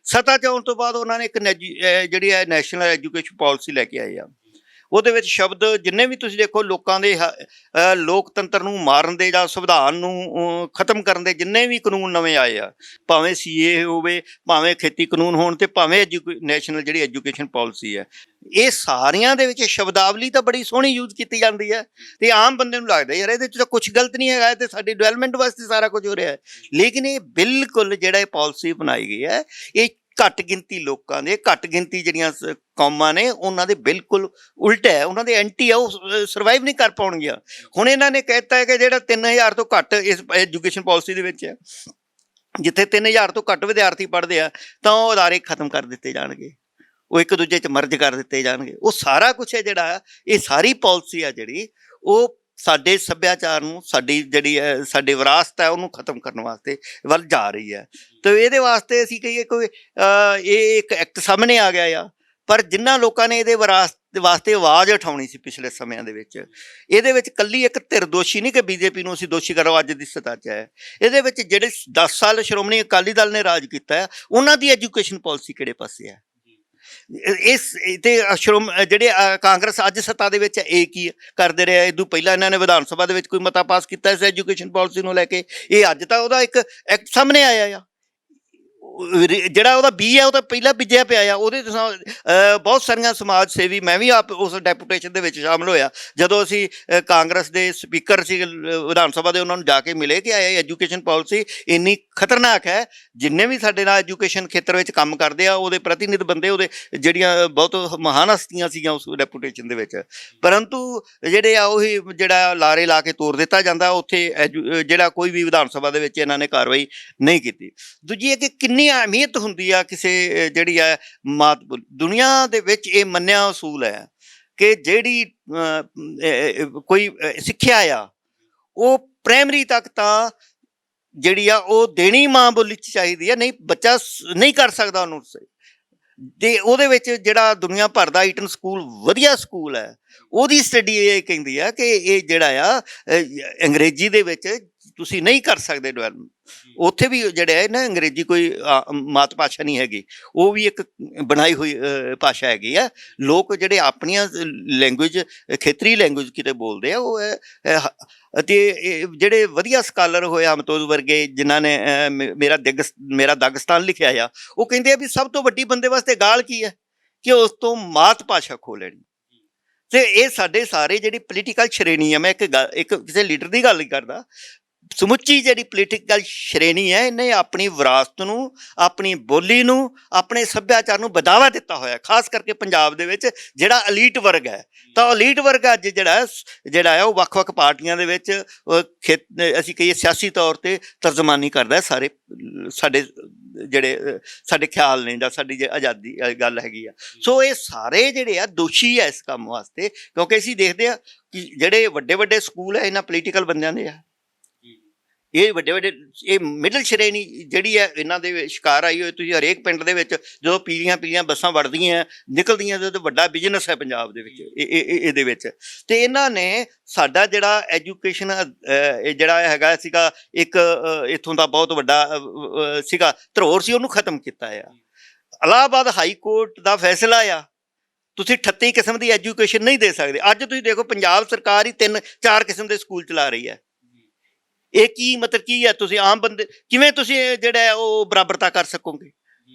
ਸੱਤਾ 'ਚ ਆਉਣ ਤੋਂ ਬਾਅਦ ਉਹਨਾਂ ਨੇ ਇੱਕ ਜਿਹੜੀ ਹੈ ਨੈਸ਼ਨਲ ਐਜੂਕੇਸ਼ਨ ਪਾਲਿਸੀ ਲੈ ਕੇ ਆਏ ਆ। ਉਹਦੇ ਵਿੱਚ ਸ਼ਬਦ ਜਿੰਨੇ ਵੀ ਤੁਸੀਂ ਦੇਖੋ ਲੋਕਾਂ ਦੇ ਲੋਕਤੰਤਰ ਨੂੰ ਮਾਰਨ ਦੇ ਜਾਂ ਸੰਵਿਧਾਨ ਨੂੰ ਖਤਮ ਕਰਨ ਦੇ ਜਿੰਨੇ ਵੀ ਕਾਨੂੰਨ ਨਵੇਂ ਆਏ ਆ, ਭਾਵੇਂ ਸੀਏ ਹੋਵੇ, ਭਾਵੇਂ ਖੇਤੀ ਕਾਨੂੰਨ ਹੋਣ, ਤੇ ਭਾਵੇਂ ਨੈਸ਼ਨਲ ਜਿਹੜੀ ਐਜੂਕੇਸ਼ਨ ਪਾਲਿਸੀ ਹੈ, ਇਹ ਸਾਰਿਆਂ ਦੇ ਵਿੱਚ ਸ਼ਬਦਾਵਲੀ ਤਾਂ ਬੜੀ ਸੋਹਣੀ ਯੂਜ਼ ਕੀਤੀ ਜਾਂਦੀ ਹੈ ਤੇ ਆਮ ਬੰਦੇ ਨੂੰ ਲੱਗਦਾ ਯਾਰ ਇਹਦੇ 'ਚ ਤਾਂ ਕੁਛ ਗਲਤ ਨਹੀਂ ਹੈਗਾ, ਤੇ ਸਾਡੀ ਡਿਵੈਲਪਮੈਂਟ ਵਾਸਤੇ ਸਾਰਾ ਕੁਝ ਹੋ ਰਿਹਾ ਹੈ। ਲੇਕਿਨ ਇਹ ਬਿਲਕੁਲ ਜਿਹੜਾ ਇਹ ਪਾਲਿਸੀ ਬਣਾਈ ਗਈ ਹੈ, ਇਹ ਘੱਟ ਗਿਣਤੀ ਲੋਕਾਂ ਦੇ, ਘੱਟ ਗਿਣਤੀ ਜਿਹੜੀਆਂ ਕੌਮਾਂ ਨੇ ਉਹਨਾਂ ਦੇ ਬਿਲਕੁਲ ਉਲਟਾ ਹੈ, ਉਹਨਾਂ ਦੇ ਐਂਟੀ ਆ, ਉਹ ਸਰਵਾਈਵ ਨਹੀਂ ਕਰ ਪਾਉਣਗੀਆਂ। ਹੁਣ ਇਹਨਾਂ ਨੇ ਕਹਿਤਾ ਹੈ ਕਿ ਜਿਹੜਾ 3000 ਤੋਂ ਘੱਟ ਇਸ ਐਜੂਕੇਸ਼ਨ ਪਾਲਿਸੀ ਦੇ ਵਿੱਚ ਹੈ, ਜਿੱਥੇ 3000 ਤੋਂ ਘੱਟ ਵਿਦਿਆਰਥੀ ਪੜ੍ਹਦੇ ਆ ਤਾਂ ਉਹ ਅਦਾਰੇ ਖਤਮ ਕਰ ਦਿੱਤੇ ਜਾਣਗੇ, ਉਹ ਇੱਕ ਦੂਜੇ 'ਚ ਮਰਜ ਕਰ ਦਿੱਤੇ ਜਾਣਗੇ। ਉਹ ਸਾਰਾ ਕੁਛ ਹੈ ਜਿਹੜਾ, ਇਹ ਸਾਰੀ ਪਾਲਿਸੀ ਆ ਜਿਹੜੀ, ਉਹ ਸਾਡੇ ਸੱਭਿਆਚਾਰ ਨੂੰ, ਸਾਡੀ ਜਿਹੜੀ ਹੈ ਸਾਡੇ ਵਿਰਾਸਤ ਹੈ ਉਹਨੂੰ ਖਤਮ ਕਰਨ ਵਾਸਤੇ ਵੱਲ ਜਾ ਰਹੀ ਹੈ। ਤੇ ਇਹਦੇ ਵਾਸਤੇ ਅਸੀਂ ਕਹੀਏ ਕੋਈ ਇਹ ਇੱਕ ਐਕਟ ਸਾਹਮਣੇ ਆ ਗਿਆ ਆ, ਪਰ ਜਿਨ੍ਹਾਂ ਲੋਕਾਂ ਨੇ ਇਹਦੇ ਵਿਰਾਸਤ ਵਾਸਤੇ ਆਵਾਜ਼ ਉਠਾਉਣੀ ਸੀ ਪਿਛਲੇ ਸਮਿਆਂ ਦੇ ਵਿੱਚ, ਇਹਦੇ ਵਿੱਚ ਕੱਲੀ ਇੱਕ ਧਿਰ ਦੋਸ਼ੀ ਨਹੀਂ ਕਿ ਬੀਜੇਪੀ ਨੂੰ ਅਸੀਂ ਦੋਸ਼ੀ ਕਰੋ ਅੱਜ ਦੀ ਸੱਤਾ 'ਚ ਹੈ। ਇਹਦੇ ਵਿੱਚ ਜਿਹੜੇ 10 ਸਾਲ ਸ਼੍ਰੋਮਣੀ ਅਕਾਲੀ ਦਲ ਨੇ ਰਾਜ ਕੀਤਾ ਹੈ, ਉਹਨਾਂ ਦੀ ਐਜੂਕੇਸ਼ਨ ਪਾਲਿਸੀ ਕਿਹੜੇ ਪਾਸੇ ਹੈ? ਇਸ ਤੇ ਜਿਹੜੇ ਕਾਂਗਰਸ ਅੱਜ ਸੱਤਾ ਦੇ ਵਿੱਚ ਇਹ ਕੀ ਕਰਦੇ ਰਿਹਾ? ਇਹ ਤੋਂ ਪਹਿਲਾਂ ਇਹਨਾਂ ਨੇ ਵਿਧਾਨ ਸਭਾ ਦੇ ਵਿੱਚ ਕੋਈ ਮਤਾ ਪਾਸ ਕੀਤਾ ਇਸ ਐਜੂਕੇਸ਼ਨ ਪਾਲਿਸੀ ਨੂੰ ਲੈ ਕੇ? ਇਹ ਅੱਜ ਤਾਂ ਉਹਦਾ ਇੱਕ ਐਕਟ ਸਾਹਮਣੇ ਆਇਆ ਆ, ਜਿਹੜਾ ਉਹਦਾ ਬੀ ਹੈ ਉਹ ਤਾਂ ਪਹਿਲਾਂ ਬੀਜਿਆ ਪਿਆ ਆ। ਉਹਦੇ ਬਹੁਤ ਸਾਰੀਆਂ ਸਮਾਜ ਸੇਵੀ, ਮੈਂ ਵੀ ਆਪ ਉਸ ਡੈਪੂਟੇਸ਼ਨ ਦੇ ਵਿੱਚ ਸ਼ਾਮਲ ਹੋਇਆ ਜਦੋਂ ਅਸੀਂ ਕਾਂਗਰਸ ਦੇ ਸਪੀਕਰ ਸੀ ਵਿਧਾਨ ਸਭਾ ਦੇ, ਉਹਨਾਂ ਨੂੰ ਜਾ ਕੇ ਮਿਲੇ ਕਿ ਇਹ ਐਜੂਕੇਸ਼ਨ ਪਾਲਿਸੀ ਇੰਨੀ ਖਤਰਨਾਕ ਹੈ। ਜਿੰਨੇ ਵੀ ਸਾਡੇ ਨਾਲ ਐਜੂਕੇਸ਼ਨ ਖੇਤਰ ਵਿੱਚ ਕੰਮ ਕਰਦੇ ਆ ਉਹਦੇ ਪ੍ਰਤੀਨਿਧ ਬੰਦੇ, ਉਹਦੇ ਜਿਹੜੀਆਂ ਬਹੁਤ ਮਹਾਨ ਹਸਤੀਆਂ ਸੀਗੀਆਂ ਉਸ ਡੈਪੂਟੇਸ਼ਨ ਦੇ ਵਿੱਚ, ਪਰੰਤੂ ਜਿਹੜੇ ਆ ਉਹੀ ਜਿਹੜਾ ਲਾਰੇ ਲਾ ਕੇ ਤੋੜ ਦਿੱਤਾ ਜਾਂਦਾ ਉੱਥੇ, ਜਿਹੜਾ ਕੋਈ ਵੀ ਵਿਧਾਨ ਸਭਾ ਦੇ ਵਿੱਚ ਇਹਨਾਂ ਨੇ ਕਾਰਵਾਈ ਨਹੀਂ ਕੀਤੀ। ਦੂਜੀ ਹੈ ਕਿ ਕਿੰਨੀ ਅਹਿਮੀਅਤ ਹੁੰਦੀ ਆ ਕਿਸੇ ਜਿਹੜੀ ਹੈ ਮਾਤ ਬੋਲੀ। ਦੁਨੀਆ ਦੇ ਵਿੱਚ ਇਹ ਮੰਨਿਆ ਅਸੂਲ ਹੈ ਕਿ ਜਿਹੜੀ ਕੋਈ ਸਿੱਖਿਆ ਆ ਉਹ ਪ੍ਰਾਇਮਰੀ ਤੱਕ ਤਾਂ ਜਿਹੜੀ ਆ ਉਹ ਦੇਣੀ ਮਾਂ ਬੋਲੀ 'ਚ ਚਾਹੀਦੀ ਹੈ, ਨਹੀਂ ਬੱਚਾ ਨਹੀਂ ਕਰ ਸਕਦਾ ਉਹਨੂੰ। ਤੇ ਉਹਦੇ ਵਿੱਚ ਜਿਹੜਾ ਦੁਨੀਆ ਭਰ ਦਾ ਈਟਨ ਸਕੂਲ ਵਧੀਆ ਸਕੂਲ ਹੈ, ਉਹਦੀ ਸਟੱਡੀ ਇਹ ਕਹਿੰਦੀ ਆ ਕਿ ਇਹ ਜਿਹੜਾ ਆ ਅੰਗਰੇਜ਼ੀ ਦੇ ਵਿੱਚ ਤੁਸੀਂ ਨਹੀਂ ਕਰ ਸਕਦੇ ਡਿਵੈਲਪਮੈਂਟ। ਉੱਥੇ ਵੀ ਜਿਹੜਾ ਹੈ ਨਾ, ਅੰਗਰੇਜ਼ੀ ਕੋਈ ਮਾਤ ਭਾਸ਼ਾ ਨਹੀਂ ਹੈਗੀ, ਉਹ ਵੀ ਇੱਕ ਬਣਾਈ ਹੋਈ ਭਾਸ਼ਾ ਹੈਗੀ ਆ। ਲੋਕ ਜਿਹੜੇ ਆਪਣੀਆਂ ਲੈਂਗੁਏਜ, ਖੇਤਰੀ ਲੈਂਗੁਏਜ ਕਿਤੇ ਬੋਲਦੇ ਆ ਉਹ ਹੈ। ਅਤੇ ਜਿਹੜੇ ਵਧੀਆ ਸਕਾਲਰ ਹੋਏ ਅਮਤੋਜ ਵਰਗੇ, ਜਿਨ੍ਹਾਂ ਨੇ ਮੇਰਾ ਦਾਗਿਸਤਾਨ ਲਿਖਿਆ ਆ, ਉਹ ਕਹਿੰਦੇ ਆ ਵੀ ਸਭ ਤੋਂ ਵੱਡੀ ਬੰਦੇ ਵਾਸਤੇ ਗਾਲ ਕੀ ਹੈ ਕਿ ਉਸ ਤੋਂ ਮਾਤ ਭਾਸ਼ਾ ਖੋਹ ਲੈਣੀ। ਤੇ ਇਹ ਸਾਡੇ ਸਾਰੇ ਜਿਹੜੀ ਪੋਲੀਟੀਕਲ ਸ਼੍ਰੇਣੀ ਹੈ, ਮੈਂ ਇੱਕ ਕਿਸੇ ਲੀਡਰ ਦੀ ਗੱਲ ਨਹੀਂ ਕਰਦਾ, ਸਮੁੱਚੀ ਜਿਹੜੀ ਪੋਲੀਟੀਕਲ ਸ਼੍ਰੇਣੀ ਹੈ, ਇਹਨੇ ਆਪਣੀ ਵਿਰਾਸਤ ਨੂੰ, ਆਪਣੀ ਬੋਲੀ ਨੂੰ, ਆਪਣੇ ਸੱਭਿਆਚਾਰ ਨੂੰ ਵਧਾਵਾ ਦਿੱਤਾ ਹੋਇਆ। ਖਾਸ ਕਰਕੇ ਪੰਜਾਬ ਦੇ ਵਿੱਚ ਜਿਹੜਾ ਅਲੀਟ ਵਰਗ ਹੈ, ਤਾਂ ਅਲੀਟ ਵਰਗ ਅੱਜ ਜਿਹੜਾ ਹੈ ਉਹ ਵੱਖ-ਵੱਖ ਪਾਰਟੀਆਂ ਦੇ ਵਿੱਚ ਅਸੀਂ ਕਹੀਏ ਸਿਆਸੀ ਤੌਰ 'ਤੇ ਤਰਜਮਾਨੀ ਕਰਦਾ ਸਾਰੇ ਸਾਡੇ ਜਿਹੜੇ ਸਾਡੇ ਖਿਆਲ ਨੇ ਜਾਂ ਸਾਡੀ ਜੇ ਆਜ਼ਾਦੀ ਗੱਲ ਹੈਗੀ ਆ। ਸੋ ਇਹ ਸਾਰੇ ਜਿਹੜੇ ਆ ਦੋਸ਼ੀ ਆ ਇਸ ਕੰਮ ਵਾਸਤੇ, ਕਿਉਂਕਿ ਅਸੀਂ ਦੇਖਦੇ ਆ ਕਿ ਜਿਹੜੇ ਵੱਡੇ ਸਕੂਲ ਹੈ ਇਹਨਾਂ ਪੋਲੀਟੀਕਲ ਬੰਦਿਆਂ ਦੇ ਆ। ਇਹ ਵੱਡੇ ਇਹ ਮਿਡਲ ਸ਼੍ਰੇਣੀ ਜਿਹੜੀ ਹੈ ਇਹਨਾਂ ਦੇ ਸ਼ਿਕਾਰ ਆਈ ਹੋਈ। ਤੁਸੀਂ ਹਰੇਕ ਪਿੰਡ ਦੇ ਵਿੱਚ ਜਦੋਂ ਪੀਲੀਆਂ ਬੱਸਾਂ ਵੜਦੀਆਂ ਨਿਕਲਦੀਆਂ, ਤੇ ਵੱਡਾ ਬਿਜ਼ਨਸ ਹੈ ਪੰਜਾਬ ਦੇ ਵਿੱਚ ਇਹਦੇ ਵਿੱਚ। ਤੇ ਇਹਨਾਂ ਨੇ ਸਾਡਾ ਜਿਹੜਾ ਐਜੂਕੇਸ਼ਨ ਜਿਹੜਾ ਹੈਗਾ ਸੀਗਾ, ਇੱਕ ਇੱਥੋਂ ਦਾ ਬਹੁਤ ਵੱਡਾ ਸੀਗਾ ਧਰੋਹਰ ਸੀ, ਉਹਨੂੰ ਖਤਮ ਕੀਤਾ ਆ। ਇਲਾਹਾਬਾਦ ਹਾਈ ਕੋਰਟ ਦਾ ਫੈਸਲਾ ਆ, ਤੁਸੀਂ 38 ਕਿਸਮ ਦੀ ਐਜੂਕੇਸ਼ਨ ਨਹੀਂ ਦੇ ਸਕਦੇ। ਅੱਜ ਤੁਸੀਂ ਦੇਖੋ ਪੰਜਾਬ ਸਰਕਾਰ ਹੀ 3-4 ਕਿਸਮ ਦੇ ਸਕੂਲ ਚਲਾ ਰਹੀ ਹੈ। ਇਹ ਕੀ ਮਤਲਬ ਕੀ ਹੈ? ਤੁਸੀਂ ਆਮ ਬੰਦੇ ਕਿਵੇਂ ਤੁਸੀਂ ਜਿਹੜਾ ਉਹ ਬਰਾਬਰਤਾ ਕਰ ਸਕੋਗੇ?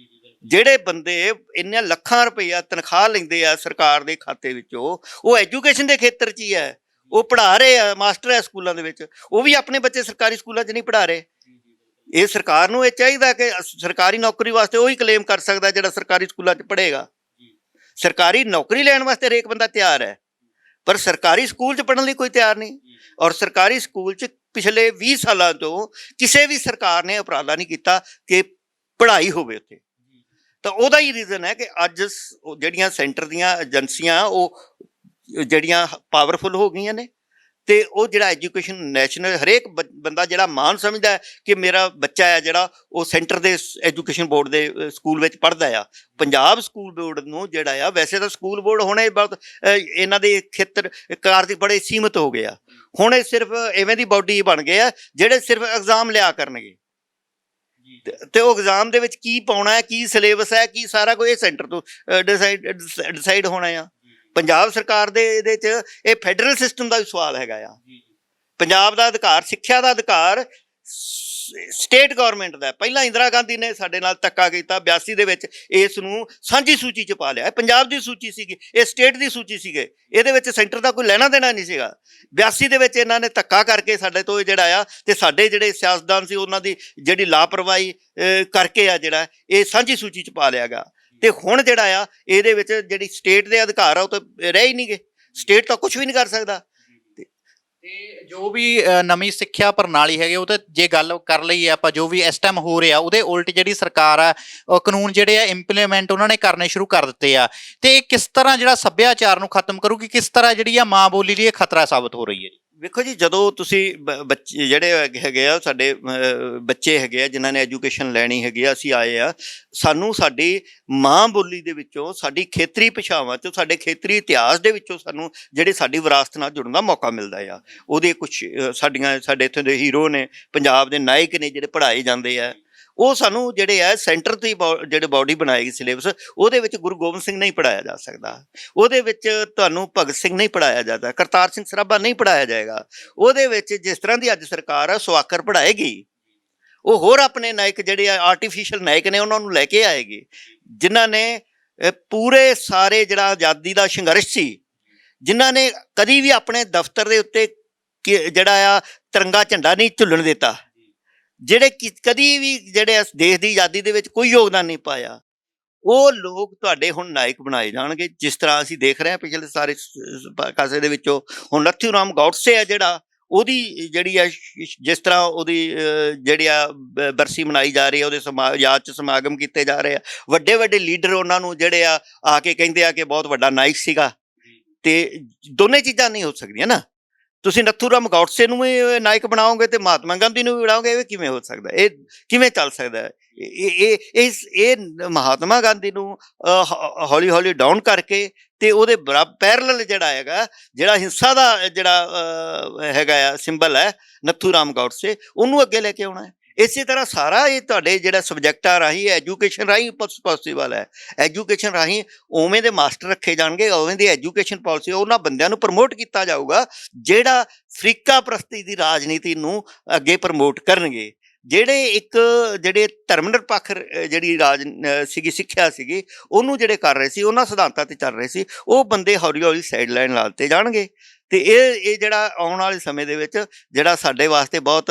ਜਿਹੜੇ ਬੰਦੇ ਇੰਨੇ ਲੱਖਾਂ ਰੁਪਈਆ ਤਨਖਾਹ ਲੈਂਦੇ ਆ ਸਰਕਾਰ ਦੇ ਖਾਤੇ ਵਿੱਚੋਂ, ਉਹ ਐਜੂਕੇਸ਼ਨ ਦੇ ਖੇਤਰ 'ਚ ਹੀ ਹੈ, ਉਹ ਪੜ੍ਹਾ ਰਹੇ ਆ, ਮਾਸਟਰ ਹੈ ਸਕੂਲਾਂ ਦੇ ਵਿੱਚ, ਉਹ ਵੀ ਆਪਣੇ ਬੱਚੇ ਸਰਕਾਰੀ ਸਕੂਲਾਂ 'ਚ ਨਹੀਂ ਪੜ੍ਹਾ ਰਹੇ। ਇਹ ਸਰਕਾਰ ਨੂੰ ਇਹ ਚਾਹੀਦਾ ਕਿ ਸਰਕਾਰੀ ਨੌਕਰੀ ਵਾਸਤੇ ਉਹੀ ਕਲੇਮ ਕਰ ਸਕਦਾ ਜਿਹੜਾ ਸਰਕਾਰੀ ਸਕੂਲਾਂ 'ਚ ਪੜ੍ਹੇਗਾ। ਸਰਕਾਰੀ ਨੌਕਰੀ ਲੈਣ ਵਾਸਤੇ ਹਰੇਕ ਬੰਦਾ ਤਿਆਰ ਹੈ, ਪਰ ਸਰਕਾਰੀ ਸਕੂਲ 'ਚ ਪੜ੍ਹਨ ਲਈ ਕੋਈ ਤਿਆਰ ਨਹੀਂ। ਔਰ ਸਰਕਾਰੀ ਸਕੂਲ 'ਚ ਪਿਛਲੇ 20 ਸਾਲਾਂ ਤੋਂ ਕਿਸੇ ਵੀ ਸਰਕਾਰ ਨੇ ਉਪਰਾਲਾ ਨਹੀਂ ਕੀਤਾ ਕਿ ਪੜ੍ਹਾਈ ਹੋਵੇ ਉੱਥੇ। ਤਾਂ ਉਹਦਾ ਹੀ ਰੀਜ਼ਨ ਹੈ ਕਿ ਅੱਜ ਜਿਹੜੀਆਂ ਸੈਂਟਰ ਦੀਆਂ ਏਜੰਸੀਆਂ ਉਹ ਜਿਹੜੀਆਂ ਪਾਵਰਫੁਲ ਹੋ ਗਈਆਂ ਨੇ, ਤੇ ਉਹ ਜਿਹੜਾ ਐਜੂਕੇਸ਼ਨ ਨੈਸ਼ਨਲ ਹਰੇਕ ਬੰਦਾ ਜਿਹੜਾ ਮਾਣ ਸਮਝਦਾ ਹੈ ਕਿ ਮੇਰਾ ਬੱਚਾ ਹੈ ਜਿਹੜਾ ਉਹ ਸੈਂਟਰ ਦੇ ਐਜੂਕੇਸ਼ਨ ਬੋਰਡ ਦੇ ਸਕੂਲ ਵਿੱਚ ਪੜ੍ਹਦਾ ਆ। ਪੰਜਾਬ ਸਕੂਲ ਬੋਰਡ ਨੂੰ ਜਿਹੜਾ ਆ, ਵੈਸੇ ਤਾਂ ਸਕੂਲ ਬੋਰਡ ਹੁਣੇ ਬਹੁਤ ਇਹਨਾਂ ਦੇ ਖੇਤਰ ਕਾਰਜ ਬੜੇ ਸੀਮਿਤ ਹੋ ਗਏ ਆ। ਹੁਣ ਇਹ ਸਿਰਫ ਐਵੇਂ ਦੀ ਬਾਡੀ ਬਣ ਗਏ ਆ ਜਿਹੜੇ ਸਿਰਫ ਐਗਜ਼ਾਮ ਲਿਆ ਕਰਨਗੇ, ਤੇ ਉਹ ਐਗਜ਼ਾਮ ਦੇ ਵਿੱਚ ਕੀ ਪਾਉਣਾ ਹੈ, ਕੀ ਸਿਲੇਬਸ ਹੈ, ਕੀ ਸਾਰਾ ਕੁਝ ਇਹ ਸੈਂਟਰ ਤੋਂ ਡਿਸਾਈਡ ਹੋਣਾ ਆ। ਪੰਜਾਬ ਸਰਕਾਰ ਦੇ ਇਹਦੇ 'ਚ ਇਹ ਫੈਡਰਲ ਸਿਸਟਮ ਦਾ ਵੀ ਸਵਾਲ ਹੈਗਾ ਆ। ਪੰਜਾਬ ਦਾ ਅਧਿਕਾਰ, ਸਿੱਖਿਆ ਦਾ ਅਧਿਕਾਰ ਸਟੇਟ ਗਵਰਨਮੈਂਟ ਦਾ। ਪਹਿਲਾਂ ਇੰਦਰਾ ਗਾਂਧੀ ਨੇ ਸਾਡੇ ਨਾਲ ਧੱਕਾ ਕੀਤਾ 82 ਦੇ ਵਿੱਚ, ਇਸ ਨੂੰ ਸਾਂਝੀ ਸੂਚੀ 'ਚ ਪਾ ਲਿਆ। ਇਹ ਪੰਜਾਬ ਦੀ ਸੂਚੀ ਸੀਗੀ, ਇਹ ਸਟੇਟ ਦੀ ਸੂਚੀ ਸੀਗੇ, ਇਹਦੇ ਵਿੱਚ ਸੈਂਟਰ ਦਾ ਕੋਈ ਲੈਣਾ ਦੇਣਾ ਨਹੀਂ ਸੀਗਾ। 82 ਦੇ ਵਿੱਚ ਇਹਨਾਂ ਨੇ ਧੱਕਾ ਕਰਕੇ ਸਾਡੇ ਤੋਂ ਜਿਹੜਾ ਆ, ਤੇ ਸਾਡੇ ਜਿਹੜੇ ਸਿਆਸਤਦਾਨ ਸੀ ਉਹਨਾਂ ਦੀ ਜਿਹੜੀ ਲਾਪਰਵਾਹੀ ਕਰਕੇ ਆ ਜਿਹੜਾ ਇਹ ਸਾਂਝੀ ਸੂਚੀ 'ਚ ਪਾ ਲਿਆ ਗਾ। ਤੇ ਹੁਣ ਜਿਹੜਾ ਆ ਇਹਦੇ ਵਿੱਚ ਜਿਹੜੀ ਸਟੇਟ ਦੇ ਅਧਿਕਾਰ ਆ ਉਹ ਤਾਂ ਰਹਿ ਹੀ ਨਹੀਂ ਗਏ। ਸਟੇਟ ਤਾਂ ਕੁਝ ਵੀ ਨਹੀਂ ਕਰ ਸਕਦਾ। ਤੇ ਜੋ ਵੀ ਨਵੀਂ ਸਿੱਖਿਆ ਪ੍ਰਣਾਲੀ ਹੈਗੀ ਉਹ ਤੇ ਜੇ ਗੱਲ ਕਰ ਲਈਏ ਆਪਾਂ, ਜੋ ਵੀ ਇਸ ਟਾਈਮ ਹੋ ਰਿਹਾ ਉਹਦੇ ਉਲਟ ਜਿਹੜੀ ਸਰਕਾਰ ਆ ਕਾਨੂੰਨ ਜਿਹੜੇ ਆ ਇੰਪਲੀਮੈਂਟ ਉਹਨਾਂ ਨੇ ਕਰਨੇ ਸ਼ੁਰੂ ਕਰ ਦਿੱਤੇ ਆ, ਤੇ ਇਹ ਕਿਸ ਤਰ੍ਹਾਂ ਜਿਹੜਾ ਸੱਭਿਆਚਾਰ ਨੂੰ ਖਤਮ ਕਰੂਗੀ, ਕਿਸ ਤਰ੍ਹਾਂ ਜਿਹੜੀ ਆ ਮਾਂ ਬੋਲੀ ਲਈ ਇਹ ਖਤਰਾ ਸਾਬਤ ਹੋ ਰਹੀ ਹੈ ਜੀ? ਵੇਖੋ ਜੀ, ਜਦੋਂ ਤੁਸੀਂ ਬੱਚੇ ਜਿਹੜੇ ਹੈਗੇ ਆ, ਸਾਡੇ ਬੱਚੇ ਹੈਗੇ ਆ ਜਿਨ੍ਹਾਂ ਨੇ ਐਜੂਕੇਸ਼ਨ ਲੈਣੀ ਹੈਗੀ ਆ, ਅਸੀਂ ਆਏ ਆ, ਸਾਨੂੰ ਸਾਡੀ ਮਾਂ ਬੋਲੀ ਦੇ ਵਿੱਚੋਂ, ਸਾਡੀ ਖੇਤਰੀ ਭਾਸ਼ਾਵਾਂ 'ਚੋਂ, ਸਾਡੇ ਖੇਤਰੀ ਇਤਿਹਾਸ ਦੇ ਵਿੱਚੋਂ ਸਾਨੂੰ ਜਿਹੜੇ ਸਾਡੀ ਵਿਰਾਸਤ ਨਾਲ ਜੁੜਨ ਦਾ ਮੌਕਾ ਮਿਲਦਾ ਆ। ਉਹਦੇ ਕੁਛ ਸਾਡੇ ਇੱਥੋਂ ਦੇ ਹੀਰੋ ਨੇ, ਪੰਜਾਬ ਦੇ ਨਾਇਕ ਨੇ ਜਿਹੜੇ ਪੜ੍ਹਾਏ ਜਾਂਦੇ ਆ, ਉਹ ਸਾਨੂੰ ਜਿਹੜੇ ਆ ਸੈਂਟਰ ਦੀ ਜਿਹੜੇ ਬਾਡੀ ਬਣਾਏਗੀ ਸਿਲੇਬਸ, ਉਹਦੇ ਵਿੱਚ ਗੁਰੂ ਗੋਬਿੰਦ ਸਿੰਘ ਨਹੀਂ ਪੜ੍ਹਾਇਆ ਜਾ ਸਕਦਾ, ਉਹਦੇ ਵਿੱਚ ਤੁਹਾਨੂੰ ਭਗਤ ਸਿੰਘ ਨਹੀਂ ਪੜ੍ਹਾਇਆ ਜਾਂਦਾ, ਕਰਤਾਰ ਸਿੰਘ ਸਰਾਭਾ ਨਹੀਂ ਪੜ੍ਹਾਇਆ ਜਾਏਗਾ। ਉਹਦੇ ਵਿੱਚ ਜਿਸ ਤਰ੍ਹਾਂ ਦੀ ਅੱਜ ਸਰਕਾਰ ਆ ਸਵਾਕਰ ਪੜ੍ਹਾਏਗੀ, ਉਹ ਹੋਰ ਆਪਣੇ ਨਾਇਕ ਜਿਹੜੇ ਆ ਆਰਟੀਫਿਸ਼ਲ ਨਾਇਕ ਨੇ ਉਹਨਾਂ ਨੂੰ ਲੈ ਕੇ ਆਏਗੀ, ਜਿਨ੍ਹਾਂ ਨੇ ਪੂਰੇ ਸਾਰੇ ਜਿਹੜਾ ਆਜ਼ਾਦੀ ਦਾ ਸੰਘਰਸ਼ ਸੀ, ਜਿਨ੍ਹਾਂ ਨੇ ਕਦੀ ਵੀ ਆਪਣੇ ਦਫ਼ਤਰ ਦੇ ਉੱਤੇ ਜਿਹੜਾ ਆ ਤਿਰੰਗਾ ਝੰਡਾ ਨਹੀਂ ਝੁੱਲਣ ਦਿੱਤਾ, ਜਿਹੜੇ ਕਦੀ ਵੀ ਜਿਹੜੇ ਇਸ ਦੇਸ਼ ਦੀ ਆਜ਼ਾਦੀ ਦੇ ਵਿੱਚ ਕੋਈ ਯੋਗਦਾਨ ਨਹੀਂ ਪਾਇਆ, ਉਹ ਲੋਕ ਤੁਹਾਡੇ ਹੁਣ ਨਾਇਕ ਬਣਾਏ ਜਾਣਗੇ। ਜਿਸ ਤਰ੍ਹਾਂ ਅਸੀਂ ਦੇਖ ਰਹੇ ਹਾਂ ਪਿਛਲੇ ਸਾਰੇ ਕਾਸੇ ਦੇ ਵਿੱਚੋਂ ਹੁਣ ਨੱਥੂ ਰਾਮ ਗੌਡਸੇ ਆ ਜਿਹੜਾ, ਉਹਦੀ ਜਿਹੜੀ ਆ ਜਿਸ ਤਰ੍ਹਾਂ ਉਹਦੀ ਜਿਹੜੀ ਆ ਬਰਸੀ ਮਨਾਈ ਜਾ ਰਹੀ ਹੈ, ਉਹਦੇ ਯਾਦ 'ਚ ਸਮਾਗਮ ਕੀਤੇ ਜਾ ਰਹੇ ਆ, ਵੱਡੇ ਵੱਡੇ ਲੀਡਰ ਉਹਨਾਂ ਨੂੰ ਜਿਹੜੇ ਆ ਕੇ ਕਹਿੰਦੇ ਆ ਕਿ ਬਹੁਤ ਵੱਡਾ ਨਾਇਕ ਸੀਗਾ। ਤੇ ਦੋਨੇ ਚੀਜ਼ਾਂ ਨਹੀਂ ਹੋ ਸਕਦੀਆਂ ਨਾ। ਤੁਸੀਂ ਨੱਥੂ ਰਾਮ ਗੌਡਸੇ ਨੂੰ ਵੀ ਨਾਇਕ ਬਣਾਓਗੇ ਤੇ ਮਹਾਤਮਾ ਗਾਂਧੀ ਨੂੰ ਵੀ ਬਣਾਓਗੇ, ਇਹ ਕਿਵੇਂ ਹੋ ਸਕਦਾ? ਇਹ ਕਿਵੇਂ ਚੱਲ ਸਕਦਾ? ਇਹ ਮਹਾਤਮਾ ਗਾਂਧੀ ਨੂੰ ਹੌਲੀ ਹੌਲੀ ਡਾਊਨ ਕਰਕੇ ਤੇ ਉਹਦੇ ਪੈਰਲਲ ਜਿਹੜਾ ਹੈਗਾ, ਜਿਹੜਾ ਹਿੰਸਾ ਦਾ ਜਿਹੜਾ ਹੈਗਾ ਆ ਸਿੰਬਲ ਹੈ ਨੱਥੂ ਰਾਮ ਗੌਡਸੇ, ਉਹਨੂੰ ਅੱਗੇ ਲੈ ਕੇ ਆਉਣਾ ਹੈ। ਇਸੇ ਤਰ੍ਹਾਂ ਸਾਰਾ ਇਹ ਤੁਹਾਡੇ ਜਿਹੜਾ ਸਬਜੈਕਟਾਂ ਰਾਹੀਂ, ਐਜੂਕੇਸ਼ਨ ਰਾਹੀਂ ਪੋਸੀਬਲ ਹੈ। ਐਜੂਕੇਸ਼ਨ ਰਾਹੀਂ ਉਵੇਂ ਦੇ ਮਾਸਟਰ ਰੱਖੇ ਜਾਣਗੇ, ਉਵੇਂ ਦੀ ਐਜੂਕੇਸ਼ਨ ਪਾਲਿਸੀ, ਉਹਨਾਂ ਬੰਦਿਆਂ ਨੂੰ ਪ੍ਰਮੋਟ ਕੀਤਾ ਜਾਊਗਾ ਜਿਹੜਾ ਫਰੀਕਾ ਪ੍ਰਸਤੀ ਦੀ ਰਾਜਨੀਤੀ ਨੂੰ ਅੱਗੇ ਪ੍ਰਮੋਟ ਕਰਨਗੇ, ਜਿਹੜੇ ਧਰਮ ਨਿਰਪੱਖ ਜਿਹੜੀ ਸੀਗੀ ਸਿੱਖਿਆ ਸੀਗੀ ਉਹਨੂੰ ਜਿਹੜੇ ਕਰ ਰਹੇ ਸੀ, ਉਹਨਾਂ ਸਿਧਾਂਤਾਂ ਤੇ ਚੱਲ ਰਹੇ ਸੀ, ਉਹ ਬੰਦੇ ਹੌਲੀ ਹੌਲੀ ਸਾਈਡ ਲਾਈਨ ਲਾ ਦਿੱਤੇ ਜਾਣਗੇ। ਤੇ ਇਹ ਜਿਹੜਾ ਆਉਣ ਵਾਲੇ ਸਮੇਂ ਦੇ ਵਿੱਚ ਜਿਹੜਾ ਸਾਡੇ ਵਾਸਤੇ ਬਹੁਤ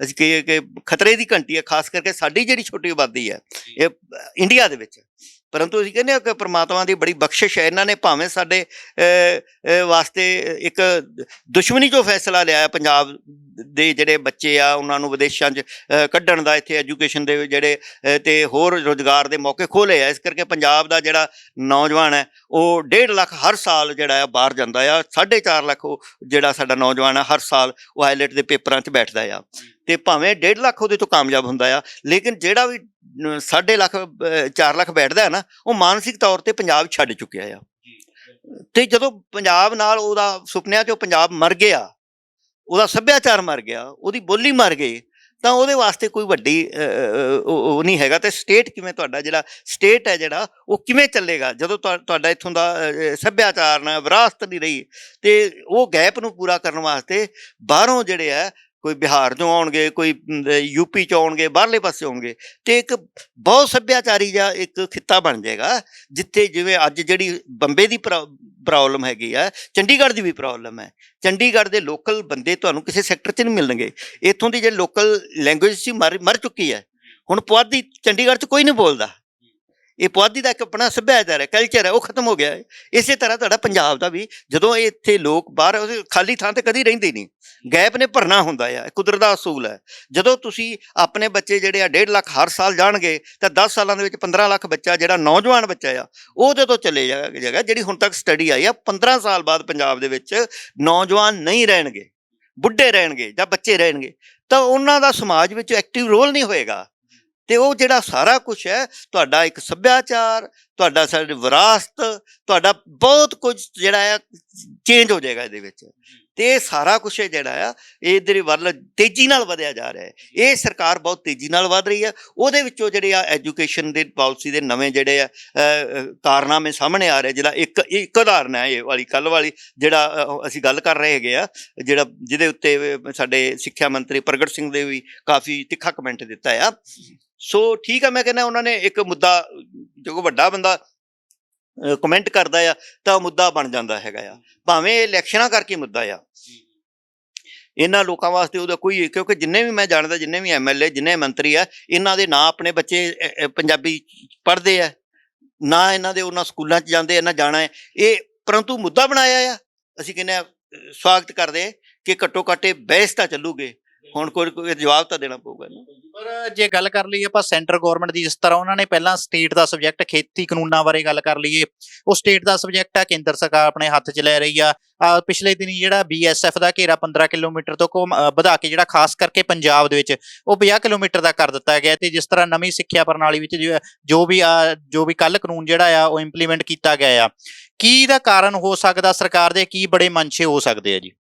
ਅਸੀਂ ਕਹੀਏ ਕਿ ਖਤਰੇ ਦੀ ਘੰਟੀ ਹੈ, ਖਾਸ ਕਰਕੇ ਸਾਡੀ ਜਿਹੜੀ ਛੋਟੀ ਆਬਾਦੀ ਹੈ ਇਹ ਇੰਡੀਆ ਦੇ ਵਿੱਚ। ਪਰੰਤੂ ਅਸੀਂ ਕਹਿੰਦੇ ਹਾਂ ਕਿ ਪ੍ਰਮਾਤਮਾ ਦੀ ਬੜੀ ਬਖਸ਼ਿਸ਼ ਹੈ, ਇਹਨਾਂ ਨੇ ਭਾਵੇਂ ਸਾਡੇ ਵਾਸਤੇ ਇੱਕ ਦੁਸ਼ਮਣੀ 'ਚੋਂ ਫੈਸਲਾ ਲਿਆ, ਪੰਜਾਬ ਦੇ ਜਿਹੜੇ ਬੱਚੇ ਆ ਉਹਨਾਂ ਨੂੰ ਵਿਦੇਸ਼ਾਂ 'ਚ ਕੱਢਣ ਦਾ, ਇੱਥੇ ਐਜੂਕੇਸ਼ਨ ਦੇ ਜਿਹੜੇ ਤੇ ਹੋਰ ਰੁਜ਼ਗਾਰ ਦੇ ਮੌਕੇ ਖੋਲ੍ਹੇ ਆ। ਇਸ ਕਰਕੇ ਪੰਜਾਬ ਦਾ ਜਿਹੜਾ ਨੌਜਵਾਨ ਹੈ ਉਹ 1.5 ਲੱਖ ਹਰ ਸਾਲ ਜਿਹੜਾ ਆ ਬਾਹਰ ਜਾਂਦਾ ਆ, 4.5 ਲੱਖ ਉਹ ਜਿਹੜਾ ਸਾਡਾ ਨੌਜਵਾਨ ਆ ਹਰ ਸਾਲ ਉਹ ਆਈਲੈਟ ਦੇ ਪੇਪਰਾਂ 'ਚ ਬੈਠਦਾ ਆ, ਤੇ ਭਾਵੇਂ 1.5 ਲੱਖ ਉਹਦੇ ਤੋਂ ਕਾਮਯਾਬ ਹੁੰਦਾ ਆ, ਲੇਕਿਨ ਜਿਹੜਾ ਵੀ 4 ਲੱਖ ਬੈਠਦਾ ਹੈ ਨਾ, ਉਹ ਮਾਨਸਿਕ ਤੌਰ ਤੇ ਪੰਜਾਬ ਛੱਡ ਚੁੱਕਿਆ ਆ। ਤੇ ਜਦੋਂ ਪੰਜਾਬ ਨਾਲ ਉਹਦਾ ਸੁਪਨਿਆਂ 'ਚੋਂ ਪੰਜਾਬ ਮਰ ਗਿਆ, ਉਹਦਾ ਸੱਭਿਆਚਾਰ ਮਰ ਗਿਆ, ਉਹਦੀ ਬੋਲੀ ਮਰ ਗਈ, ਤਾਂ ਉਹਦੇ ਵਾਸਤੇ ਕੋਈ ਵੱਡੀ ਉਹ ਨਹੀਂ ਹੈਗਾ। ਤੇ ਸਟੇਟ ਕਿਵੇਂ, ਤੁਹਾਡਾ ਜਿਹੜਾ ਸਟੇਟ ਹੈ ਜਿਹੜਾ ਉਹ ਕਿਵੇਂ ਚੱਲੇਗਾ ਜਦੋਂ ਤੁਹਾਡਾ ਇੱਥੋਂ ਦਾ ਸੱਭਿਆਚਾਰ ਨਾ ਵਿਰਾਸਤ ਨਹੀਂ ਰਹੀ? ਤੇ ਉਹ ਗੈਪ ਨੂੰ ਪੂਰਾ ਕਰਨ ਵਾਸਤੇ ਬਾਹਰੋਂ ਜਿਹੜੇ ਆ, ਕੋਈ ਬਿਹਾਰ 'ਚੋਂ ਆਉਣਗੇ, ਕੋਈ ਯੂਪੀ 'ਚ ਆਉਣਗੇ, ਬਾਹਰਲੇ ਪਾਸੇ ਆਉਣਗੇ, ਤੇ ਇੱਕ ਬਹੁਤ ਸੱਭਿਆਚਾਰੀ ਜਿਹਾ ਇੱਕ ਖਿੱਤਾ ਬਣ ਜਾਏਗਾ, ਜਿੱਥੇ ਜਿਵੇਂ ਅੱਜ ਜਿਹੜੀ ਬੰਬੇ ਦੀ ਪ੍ਰੋਬਲਮ ਹੈਗੀ ਆ, ਚੰਡੀਗੜ੍ਹ ਦੀ ਵੀ ਪ੍ਰੋਬਲਮ ਹੈ। ਚੰਡੀਗੜ੍ਹ ਦੇ ਲੋਕਲ ਬੰਦੇ ਤੁਹਾਨੂੰ ਕਿਸੇ ਸੈਕਟਰ 'ਚ ਨਹੀਂ ਮਿਲਣਗੇ। ਇੱਥੋਂ ਦੀ ਜਿਹੜੀ ਲੋਕਲ ਲੈਂਗੁਏਜ ਸੀ ਮਰ ਚੁੱਕੀ ਹੈ। ਹੁਣ ਪੁਆਧੀ ਚੰਡੀਗੜ੍ਹ 'ਚ ਕੋਈ ਨਹੀਂ ਬੋਲਦਾ। ਇਹ ਪੁਆਧੀ ਦਾ ਇੱਕ ਆਪਣਾ ਸੱਭਿਆਚਾਰ ਹੈ, ਕਲਚਰ ਹੈ, ਉਹ ਖਤਮ ਹੋ ਗਿਆ ਹੈ। ਇਸੇ ਤਰ੍ਹਾਂ ਤੁਹਾਡਾ ਪੰਜਾਬ ਦਾ ਵੀ, ਜਦੋਂ ਇੱਥੇ ਲੋਕ ਬਾਹਰ, ਖਾਲੀ ਥਾਂ ਤੇ ਕਦੀ ਰਹਿੰਦੇ ਨਹੀਂ, ਗੈਪ ਨੇ ਭਰਨਾ ਹੁੰਦਾ ਆ, ਕੁਦਰਤ ਦਾ ਅਸੂਲ ਹੈ। ਜਦੋਂ ਤੁਸੀਂ ਆਪਣੇ ਬੱਚੇ ਜਿਹੜੇ ਆ 1.5 ਲੱਖ ਹਰ ਸਾਲ ਜਾਣਗੇ, ਤਾਂ 10 ਸਾਲਾਂ ਦੇ ਵਿੱਚ 15 ਲੱਖ ਬੱਚਾ ਜਿਹੜਾ ਨੌਜਵਾਨ ਬੱਚਾ ਆ ਉਹ ਜਦੋਂ ਚਲੇ ਜਾਏਗਾ। ਜਿਹੜੀ ਹੁਣ ਤੱਕ ਸਟੱਡੀ ਆਈ ਆ, 15 ਸਾਲ ਬਾਅਦ ਪੰਜਾਬ ਦੇ ਵਿੱਚ ਨੌਜਵਾਨ ਨਹੀਂ ਰਹਿਣਗੇ, ਬੁੱਢੇ ਰਹਿਣਗੇ ਜਾਂ ਬੱਚੇ ਰਹਿਣਗੇ, ਤਾਂ ਉਹਨਾਂ ਦਾ ਸਮਾਜ ਵਿੱਚ ਐਕਟਿਵ ਰੋਲ ਨਹੀਂ ਹੋਏਗਾ। ਤੇ ਉਹ ਜਿਹੜਾ ਸਾਰਾ ਕੁਛ ਹੈ, ਤੁਹਾਡਾ ਇੱਕ ਸੱਭਿਆਚਾਰ, ਤੁਹਾਡਾ ਸਾਡੀ ਵਿਰਾਸਤ, ਤੁਹਾਡਾ ਬਹੁਤ ਕੁਝ ਜਿਹੜਾ ਆ ਚੇਂਜ ਹੋ ਜਾਏਗਾ ਇਹਦੇ ਵਿੱਚ। ਤੇ ਇਹ ਸਾਰਾ ਕੁਛ ਜਿਹੜਾ ਆ ਇਹਦੇ ਵੱਲ ਤੇਜ਼ੀ ਨਾਲ ਵਧਿਆ ਜਾ ਰਿਹਾ ਹੈ। ਇਹ ਸਰਕਾਰ ਬਹੁਤ ਤੇਜ਼ੀ ਨਾਲ ਵਧ ਰਹੀ ਹੈ। ਉਹਦੇ ਵਿੱਚੋਂ ਜਿਹੜੇ ਆ ਐਜੂਕੇਸ਼ਨ ਦੇ ਪਾਲਿਸੀ ਦੇ ਨਵੇਂ ਜਿਹੜੇ ਆ ਕਾਰਨਾਮੇ ਸਾਹਮਣੇ ਆ ਰਹੇ, ਜਿਹੜਾ ਇੱਕ ਉਦਾਹਰਨ ਹੈ ਇਹ ਵਾਲੀ ਕੱਲ੍ਹ ਵਾਲੀ ਜਿਹੜਾ ਅਸੀਂ ਗੱਲ ਕਰ ਰਹੇ ਹੈਗੇ ਆ, ਜਿਹੜਾ ਜਿਹਦੇ ਉੱਤੇ ਸਾਡੇ ਸਿੱਖਿਆ ਮੰਤਰੀ ਪ੍ਰਗਟ ਸਿੰਘ ਦੇ ਵੀ ਕਾਫੀ ਤਿੱਖਾ ਕਮੈਂਟ ਦਿੱਤਾ ਆ। ਸੋ ਠੀਕ ਆ, ਮੈਂ ਕਹਿੰਦਾ ਉਹਨਾਂ ਨੇ ਇੱਕ ਮੁੱਦਾ, ਜੋ ਵੱਡਾ ਬੰਦਾ ਕਮੈਂਟ ਕਰਦਾ ਆ ਤਾਂ ਮੁੱਦਾ ਬਣ ਜਾਂਦਾ ਹੈਗਾ ਆ, ਭਾਵੇਂ ਇਲੈਕਸ਼ਨਾਂ ਕਰਕੇ ਮੁੱਦਾ ਆ। ਇਹਨਾਂ ਲੋਕਾਂ ਵਾਸਤੇ ਉਹਦਾ ਕੋਈ, ਕਿਉਂਕਿ ਜਿੰਨੇ ਵੀ ਮੈਂ ਜਾਣਦਾ, ਜਿੰਨੇ ਵੀ MLA, ਜਿੰਨੇ ਮੰਤਰੀ ਆ, ਇਹਨਾਂ ਦੇ ਨਾ ਆਪਣੇ ਬੱਚੇ ਪੰਜਾਬੀ ਪੜ੍ਹਦੇ ਆ, ਨਾ ਇਹਨਾਂ ਦੇ ਉਹਨਾਂ ਸਕੂਲਾਂ 'ਚ ਜਾਂਦੇ, ਇਹਨਾਂ ਜਾਣਾ ਹੈ ਇਹ, ਪਰੰਤੂ ਮੁੱਦਾ ਬਣਾਇਆ ਆ। ਅਸੀਂ ਕਹਿੰਦੇ ਆ ਸਵਾਗਤ ਕਰਦੇ ਕਿ ਘੱਟੋ ਘੱਟ ਇਹ ਬਹਿਸ ਤਾਂ ਚੱਲੂਗੇ, ਹੁਣ ਕੋਈ ਜਵਾਬ ਤਾਂ ਦੇਣਾ ਪਊਗਾ ਨਾ। ਪਰ ਜੇ ਗੱਲ ਕਰ ਲਈਏ ਆਪਾਂ ਸੈਂਟਰ ਗਵਰਨਮੈਂਟ ਦੀ, ਜਿਸ ਤਰ੍ਹਾਂ ਉਹਨਾਂ ਨੇ ਪਹਿਲਾਂ ਸਟੇਟ ਦਾ ਸਬਜੈਕਟ ਖੇਤੀ ਕਾਨੂੰਨਾਂ ਬਾਰੇ ਗੱਲ ਕਰ ਲਈਏ, ਉਹ ਸਟੇਟ ਦਾ ਸਬਜੈਕਟ ਆ, ਕੇਂਦਰ ਸਰਕਾਰ ਆਪਣੇ ਹੱਥ 'ਚ ਲੈ ਰਹੀ ਆ। ਪਿਛਲੇ ਦਿਨੀ ਜਿਹੜਾ BSF ਦਾ ਘੇਰਾ 15 ਕਿਲੋਮੀਟਰ ਤੋਂ ਵਧਾ ਕੇ ਜਿਹੜਾ ਖਾਸ ਕਰਕੇ ਪੰਜਾਬ ਦੇ ਵਿੱਚ ਉਹ 50 ਕਿਲੋਮੀਟਰ ਦਾ ਕਰ ਦਿੱਤਾ ਗਿਆ। ਤੇ ਜਿਸ ਤਰ੍ਹਾਂ ਨਵੀਂ ਸਿੱਖਿਆ ਪ੍ਰਣਾਲੀ ਵਿੱਚ ਜੋ ਵੀ ਕੱਲ ਕਾਨੂੰਨ ਜਿਹੜਾ ਆ ਉਹ ਇੰਪਲੀਮੈਂਟ ਕੀਤਾ ਗਿਆ ਆ, ਕੀ ਦਾ ਕਾਰਨ ਹੋ ਸਕਦਾ? ਸਰਕਾਰ ਦੇ ਕੀ ਬੜੇ ਮਨਸ਼ੇ ਹੋ ਸਕਦੇ ਆ ਜੀ?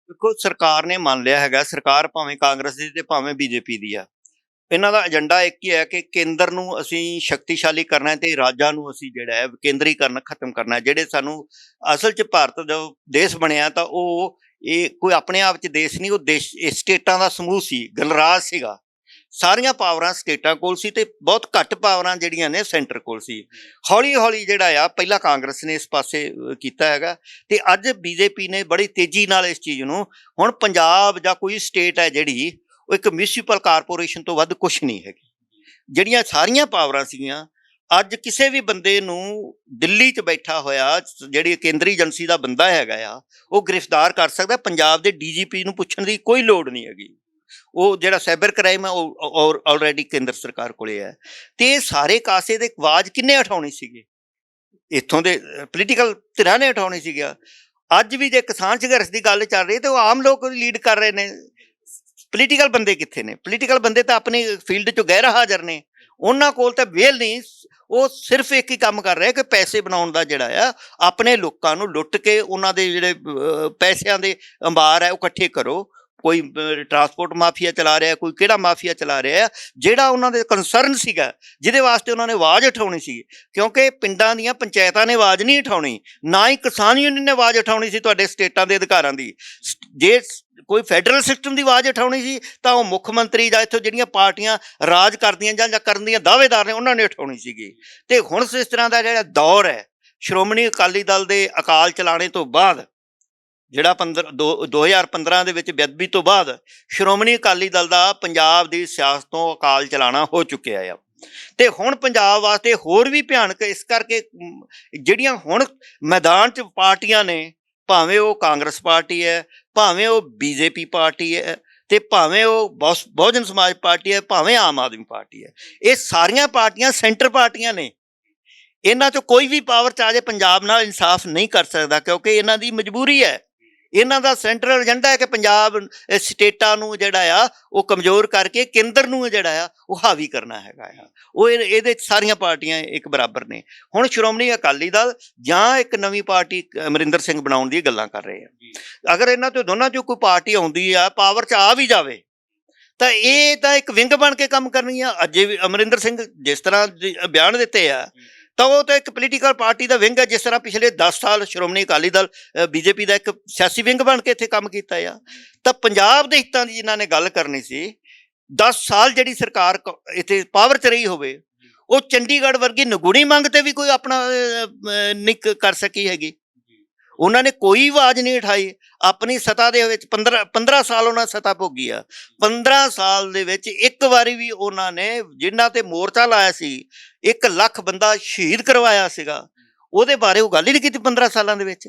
ਦੇਖੋ, ਸਰਕਾਰ ਨੇ ਮੰਨ ਲਿਆ ਹੈਗਾ, ਸਰਕਾਰ ਭਾਵੇਂ ਕਾਂਗਰਸ ਦੀ ਤੇ ਭਾਵੇਂ BJP ਦੀ ਆ, ਇਹਨਾਂ ਦਾ ਏਜੰਡਾ ਇੱਕ ਹੀ ਹੈ ਕਿ ਕੇਂਦਰ ਨੂੰ ਅਸੀਂ ਸ਼ਕਤੀਸ਼ਾਲੀ ਕਰਨਾ ਤੇ ਰਾਜਾਂ ਨੂੰ ਅਸੀਂ ਜਿਹੜਾ ਹੈ ਕੇਂਦਰੀਕਰਨ ਖਤਮ ਕਰਨਾ। ਜਿਹੜੇ ਸਾਨੂੰ ਅਸਲ 'ਚ ਭਾਰਤ ਜੋ ਦੇਸ਼ ਬਣਿਆ ਤਾਂ ਉਹ ਇਹ ਕੋਈ ਆਪਣੇ ਆਪ 'ਚ ਦੇਸ਼ ਨਹੀਂ, ਉਹ ਦੇਸ਼ ਇਹ ਸਟੇਟਾਂ ਦਾ ਸਮੂਹ ਸੀ, ਗਣਰਾਜ ਸੀਗਾ। ਸਾਰੀਆਂ ਪਾਵਰਾਂ ਸਟੇਟਾਂ ਕੋਲ ਸੀ ਤੇ ਬਹੁਤ ਘੱਟ ਪਾਵਰਾਂ ਜਿਹੜੀਆਂ ਨੇ ਸੈਂਟਰ ਕੋਲ ਸੀ। ਹੌਲੀ ਹੌਲੀ ਜਿਹੜਾ ਆ ਪਹਿਲਾਂ ਕਾਂਗਰਸ ਨੇ ਇਸ ਪਾਸੇ ਕੀਤਾ ਹੈਗਾ ਤੇ ਅੱਜ BJP ਨੇ ਬੜੀ ਤੇਜ਼ੀ ਨਾਲ ਇਸ ਚੀਜ਼ ਨੂੰ, ਹੁਣ ਪੰਜਾਬ ਜਾਂ ਕੋਈ ਸਟੇਟ ਹੈ ਜਿਹੜੀ, ਉਹ ਇੱਕ ਮਿਊਨਿਸਪਲ ਕਾਰਪੋਰੇਸ਼ਨ ਤੋਂ ਵੱਧ ਕੁਛ ਨਹੀਂ ਹੈਗੀ। ਜਿਹੜੀਆਂ ਸਾਰੀਆਂ ਪਾਵਰਾਂ ਸੀਗੀਆਂ, ਅੱਜ ਕਿਸੇ ਵੀ ਬੰਦੇ ਨੂੰ ਦਿੱਲੀ 'ਚ ਬੈਠਾ ਹੋਇਆ ਜਿਹੜੀ ਕੇਂਦਰੀ ਏਜੰਸੀ ਦਾ ਬੰਦਾ ਹੈਗਾ ਆ, ਉਹ ਗ੍ਰਿਫਤਾਰ ਕਰ ਸਕਦਾ। ਪੰਜਾਬ ਦੇ DGP ਨੂੰ ਪੁੱਛਣ ਦੀ ਕੋਈ ਲੋੜ ਨਹੀਂ ਹੈਗੀ। ਉਹ ਜਿਹੜਾ ਸਾਈਬਰ ਕ੍ਰਾਈਮ ਹੈ ਉਹ ਆਲਰੇਡੀ ਕੇਂਦਰ ਸਰਕਾਰ ਕੋਲੇ ਹੈ। ਤੇ ਇਹ ਸਾਰੇ ਕਾਸੇ ਦੇ ਆਵਾਜ਼ ਕਿੰਨੇ ਉਠਾਉਣੀ ਸੀਗੇ? ਇੱਥੋਂ ਦੇ ਪੋਲੀਟੀਕਲ ਧਿਰਾਂ ਨੇ ਉਠਾਉਣੀ ਸੀਗੀ। ਅੱਜ ਵੀ ਜੇ ਕਿਸਾਨ ਸੰਘਰਸ਼ ਦੀ ਗੱਲ ਚੱਲ ਰਹੀ ਤੇ ਉਹ ਆਮ ਲੋਕ ਲੀਡ ਕਰ ਰਹੇ ਨੇ। ਪੋਲੀਟੀਕਲ ਬੰਦੇ ਕਿੱਥੇ ਨੇ? ਪੋਲੀਟੀਕਲ ਬੰਦੇ ਤਾਂ ਆਪਣੀ ਫੀਲਡ 'ਚੋਂ ਗੈਰ ਹਾਜ਼ਰ ਨੇ, ਉਹਨਾਂ ਕੋਲ ਤਾਂ ਵੇਲ ਨਹੀਂ। ਉਹ ਸਿਰਫ ਇੱਕ ਹੀ ਕੰਮ ਕਰ ਰਿਹਾ ਕਿ ਪੈਸੇ ਬਣਾਉਣ ਦਾ, ਜਿਹੜਾ ਆ ਆਪਣੇ ਲੋਕਾਂ ਨੂੰ ਲੁੱਟ ਕੇ ਉਹਨਾਂ ਦੇ ਜਿਹੜੇ ਪੈਸਿਆਂ ਦੇ ਅੰਬਾਰ ਹੈ ਉਹ ਇਕੱਠੇ ਕਰੋ। ਕੋਈ ਟਰਾਂਸਪੋਰਟ ਮਾਫੀਆ ਚਲਾ ਰਿਹਾ, ਕੋਈ ਕਿਹੜਾ ਮਾਫੀਆ ਚਲਾ ਰਿਹਾ, ਜਿਹੜਾ ਉਹਨਾਂ ਦੇ ਕੰਸਰਨ ਸੀਗਾ, ਜਿਹਦੇ ਵਾਸਤੇ ਉਹਨਾਂ ਨੇ ਆਵਾਜ਼ ਉਠਾਉਣੀ ਸੀ। ਕਿਉਂਕਿ ਪਿੰਡਾਂ ਦੀਆਂ ਪੰਚਾਇਤਾਂ ਨੇ ਆਵਾਜ਼ ਨਹੀਂ ਉਠਾਉਣੀ, ਨਾ ਹੀ ਕਿਸਾਨ ਯੂਨੀਅਨ ਨੇ ਆਵਾਜ਼ ਉਠਾਉਣੀ ਸੀ ਤੁਹਾਡੇ ਸਟੇਟਾਂ ਦੇ ਅਧਿਕਾਰਾਂ ਦੀ। ਜੇ ਕੋਈ ਫੈਡਰਲ ਸਿਸਟਮ ਦੀ ਆਵਾਜ਼ ਉਠਾਉਣੀ ਸੀ ਤਾਂ ਉਹ ਮੁੱਖ ਮੰਤਰੀ ਜਾਂ ਇੱਥੋਂ ਜਿਹੜੀਆਂ ਪਾਰਟੀਆਂ ਰਾਜ ਕਰਦੀਆਂ ਜਾਂ ਕਰਨ ਦੀਆਂ ਦਾਅਵੇਦਾਰ ਨੇ, ਉਹਨਾਂ ਨੇ ਉਠਾਉਣੀ ਸੀਗੀ। ਤੇ ਹੁਣ ਇਸ ਤਰ੍ਹਾਂ ਦਾ ਜਿਹੜਾ ਦੌਰ ਹੈ, ਸ਼੍ਰੋਮਣੀ ਅਕਾਲੀ ਦਲ ਦੇ ਅਕਾਲ ਚਲਾਣੇ ਤੋਂ ਬਾਅਦ, ਜਿਹੜਾ 2015 ਦੇ ਵਿੱਚ ਬੇਅਦਬੀ ਤੋਂ ਬਾਅਦ ਸ਼੍ਰੋਮਣੀ ਅਕਾਲੀ ਦਲ ਦਾ ਪੰਜਾਬ ਦੀ ਸਿਆਸਤ ਤੋਂ ਅਕਾਲ ਚਲਾਣਾ ਹੋ ਚੁੱਕਿਆ ਆ। ਤੇ ਹੁਣ ਪੰਜਾਬ ਵਾਸਤੇ ਹੋਰ ਵੀ ਭਿਆਨਕ, ਇਸ ਕਰਕੇ ਜਿਹੜੀਆਂ ਹੁਣ ਮੈਦਾਨ 'ਚ ਪਾਰਟੀਆਂ ਨੇ, ਭਾਵੇਂ ਉਹ ਕਾਂਗਰਸ ਪਾਰਟੀ ਹੈ, ਭਾਵੇਂ ਉਹ BJP ਪਾਰਟੀ ਹੈ, ਤੇ ਭਾਵੇਂ ਉਹ ਬਹੁਜਨ ਸਮਾਜ ਪਾਰਟੀ ਹੈ, ਭਾਵੇਂ ਆਮ ਆਦਮੀ ਪਾਰਟੀ ਹੈ, ਇਹ ਸਾਰੀਆਂ ਪਾਰਟੀਆਂ ਸੈਂਟਰ ਪਾਰਟੀਆਂ ਨੇ। ਇਹਨਾਂ 'ਚੋਂ ਕੋਈ ਵੀ ਪਾਵਰ 'ਚ ਆ ਜੇ ਪੰਜਾਬ ਨਾਲ ਇਨਸਾਫ ਨਹੀਂ ਕਰ ਸਕਦਾ, ਕਿਉਂਕਿ ਇਹਨਾਂ ਦੀ ਮਜਬੂਰੀ ਹੈ। ਇਹਨਾਂ ਦਾ ਸੈਂਟਰਲ ਏਜੰਡਾ ਹੈ ਕਿ ਪੰਜਾਬ ਸਟੇਟਾਂ ਨੂੰ ਜਿਹੜਾ ਆ ਉਹ ਕਮਜ਼ੋਰ ਕਰਕੇ ਕੇਂਦਰ ਨੂੰ ਜਿਹੜਾ ਆ ਉਹ ਹਾਵੀ ਕਰਨਾ ਹੈਗਾ ਆ। ਉਹ ਇਹਦੇ 'ਚ ਸਾਰੀਆਂ ਪਾਰਟੀਆਂ ਇੱਕ ਬਰਾਬਰ ਨੇ। ਹੁਣ ਸ਼੍ਰੋਮਣੀ ਅਕਾਲੀ ਦਲ ਜਾਂ ਇੱਕ ਨਵੀਂ ਪਾਰਟੀ ਅਮਰਿੰਦਰ ਸਿੰਘ ਬਣਾਉਣ ਦੀ ਗੱਲਾਂ ਕਰ ਰਹੇ ਆ। ਅਗਰ ਇਹਨਾਂ ਤੋਂ ਦੋਨਾਂ 'ਚੋਂ ਕੋਈ ਪਾਰਟੀ ਆਉਂਦੀ ਆ, ਪਾਵਰ 'ਚ ਆ ਵੀ ਜਾਵੇ, ਤਾਂ ਇਹ ਤਾਂ ਇੱਕ ਵਿੰਗ ਬਣ ਕੇ ਕੰਮ ਕਰਨੀ ਆ। ਅਜੇ ਵੀ ਅਮਰਿੰਦਰ ਸਿੰਘ ਜਿਸ ਤਰ੍ਹਾਂ ਬਿਆਨ ਦਿੱਤੇ ਆ, ਤਾਂ ਉਹ ਤਾਂ ਇੱਕ ਪੋਲੀਟੀਕਲ ਪਾਰਟੀ ਦਾ ਵਿੰਗ ਹੈ। ਜਿਸ ਤਰ੍ਹਾਂ ਪਿਛਲੇ 10 ਸਾਲ ਸ਼੍ਰੋਮਣੀ ਅਕਾਲੀ ਦਲ BJP ਦਾ ਇੱਕ ਸਿਆਸੀ ਵਿੰਗ ਬਣ ਕੇ ਇੱਥੇ ਕੰਮ ਕੀਤਾ ਆ। ਤਾਂ ਪੰਜਾਬ ਦੇ ਹਿੱਤਾਂ ਦੀ ਜਿਨ੍ਹਾਂ ਨੇ ਗੱਲ ਕਰਨੀ ਸੀ, 10 ਸਾਲ ਜਿਹੜੀ ਸਰਕਾਰ ਇੱਥੇ ਪਾਵਰ 'ਚ ਰਹੀ ਹੋਵੇ, ਉਹ ਚੰਡੀਗੜ੍ਹ ਵਰਗੀ ਨਿਗੂਣੀ ਮੰਗ ਤੇ ਵੀ ਕੋਈ ਆਪਣਾ ਨਹੀਂ ਕਰ ਸਕੀ ਹੈਗੀ। ਉਹਨਾਂ ਨੇ ਕੋਈ ਆਵਾਜ਼ ਨਹੀਂ ਉਠਾਈ ਆਪਣੀ ਸੱਤਾ ਦੇ ਵਿੱਚ। 15 ਸਾਲ ਉਹਨਾਂ ਸੱਤਾ ਭੋਗੀ ਆ। 15 ਸਾਲ ਦੇ ਵਿੱਚ ਇੱਕ ਵਾਰੀ ਵੀ ਉਹਨਾਂ ਨੇ, ਜਿਨ੍ਹਾਂ ਤੇ ਮੋਰਚਾ ਲਾਇਆ ਸੀ, 1 ਲੱਖ ਬੰਦਾ ਸ਼ਹੀਦ ਕਰਵਾਇਆ ਸੀਗਾ, ਉਹਦੇ ਬਾਰੇ ਉਹ ਗੱਲ ਹੀ ਨਹੀਂ ਕੀਤੀ 15 ਸਾਲਾਂ ਦੇ ਵਿੱਚ।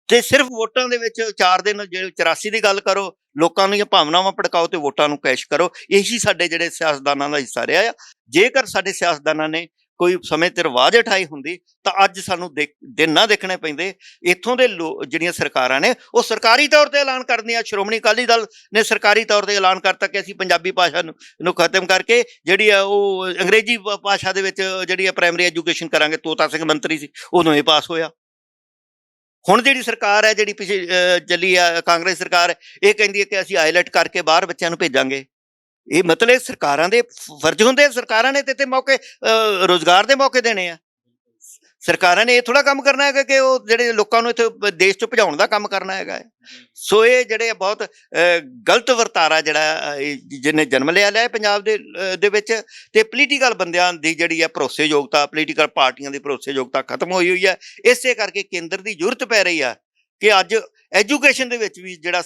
ਤੇ ਸਿਰਫ ਵੋਟਾਂ ਦੇ ਵਿੱਚ 4 ਦਿਨ, ਜੇ 84 ਦੀ ਗੱਲ ਕਰੋ, ਲੋਕਾਂ ਦੀਆਂ ਭਾਵਨਾਵਾਂ ਭੜਕਾਓ ਤੇ ਵੋਟਾਂ ਨੂੰ ਕੈਸ਼ ਕਰੋ। ਇਹੀ ਸਾਡੇ ਜਿਹੜੇ ਸਿਆਸਤਦਾਨਾਂ ਦਾ ਹਿੱਸਾ ਰਿਹਾ ਆ। ਜੇਕਰ ਸਾਡੇ ਸਿਆਸਤਦਾਨਾਂ ਨੇ ਕੋਈ ਸਮੇਂ ਤੇ ਆਵਾਜ਼ ਉਠਾਈ ਹੁੰਦੀ ਤਾਂ ਅੱਜ ਸਾਨੂੰ ਦਿਨ ਨਾ ਦੇਖਣੇ ਪੈਂਦੇ। ਇੱਥੋਂ ਦੇ ਜਿਹੜੀਆਂ ਸਰਕਾਰਾਂ ਨੇ ਉਹ ਸਰਕਾਰੀ ਤੌਰ ਤੇ ਐਲਾਨ ਕਰਦੀਆਂ। ਸ਼੍ਰੋਮਣੀ ਅਕਾਲੀ ਦਲ ਨੇ ਸਰਕਾਰੀ ਤੌਰ ਤੇ ਐਲਾਨ ਕਰਤਾ ਕਿ ਅਸੀਂ ਪੰਜਾਬੀ ਭਾਸ਼ਾ ਨੂੰ ਖਤਮ ਕਰਕੇ ਜਿਹੜੀ ਆ ਉਹ ਅੰਗਰੇਜ਼ੀ ਭਾਸ਼ਾ ਦੇ ਵਿੱਚ ਜਿਹੜੀ ਆ ਪ੍ਰਾਇਮਰੀ ਐਜੂਕੇਸ਼ਨ ਕਰਾਂਗੇ। ਤੋਤਾ ਸਿੰਘ ਮੰਤਰੀ ਸੀ, ਉਦੋਂ ਇਹ ਪਾਸ ਹੋਇਆ। ਹੁਣ ਜਿਹੜੀ ਸਰਕਾਰ ਹੈ, ਜਿਹੜੀ ਪਿਛੇ ਚੱਲੀ ਆ ਕਾਂਗਰਸ ਸਰਕਾਰ, ਇਹ ਕਹਿੰਦੀ ਹੈ ਕਿ ਅਸੀਂ ਆਈਲੈਟ ਕਰਕੇ ਬਾਹਰ ਬੱਚਿਆਂ ਨੂੰ ਭੇਜਾਂਗੇ। ਇਹ ਮਤਲਬ ਸਰਕਾਰਾਂ ਦੇ ਫਰਜ਼ ਹੁੰਦੇ ਆ, ਸਰਕਾਰਾਂ ਨੇ ਤੇ ਮੌਕੇ ਰੋਜ਼ਗਾਰ ਦੇ ਮੌਕੇ ਦੇਣੇ ਆ। ਸਰਕਾਰਾਂ ਨੇ ਇਹ ਥੋੜਾ ਕੰਮ ਕਰਨਾ ਹੈਗਾ ਕਿ ਉਹ ਜਿਹੜੇ ਲੋਕਾਂ ਨੂੰ ਇੱਥੇ ਦੇਸ਼ ਚੋਂ ਭਜਾਉਣ ਦਾ ਕੰਮ ਕਰਨਾ ਹੈਗਾ ਹੈ। ਸੋ ਇਹ ਜਿਹੜੇ ਬਹੁਤ ਗਲਤ ਵਰਤਾਰਾ ਜਿਹੜਾ ਜਿਹਨੇ ਜਨਮ ਲਿਆ ਪੰਜਾਬ ਦੇ ਵਿੱਚ, ਤੇ ਪੋਲੀਟੀਕਲ ਬੰਦਿਆਂ ਦੀ ਜਿਹੜੀ ਹੈ ਭਰੋਸੇਯੋਗਤਾ, ਪੋਲੀਟੀਕਲ ਪਾਰਟੀਆਂ ਦੀ ਭਰੋਸੇਯੋਗਤਾ ਖਤਮ ਹੋਈ ਹੋਈ ਹੈ। ਇਸੇ ਕਰਕੇ ਕੇਂਦਰ ਦੀ ਜ਼ਰੂਰਤ ਪੈ ਰਹੀ ਆ ਕਿ ਅੱਜ ਐਜੂਕੇਸ਼ਨ ਦੇ ਵਿੱਚ ਵੀ ਜਿਹੜਾ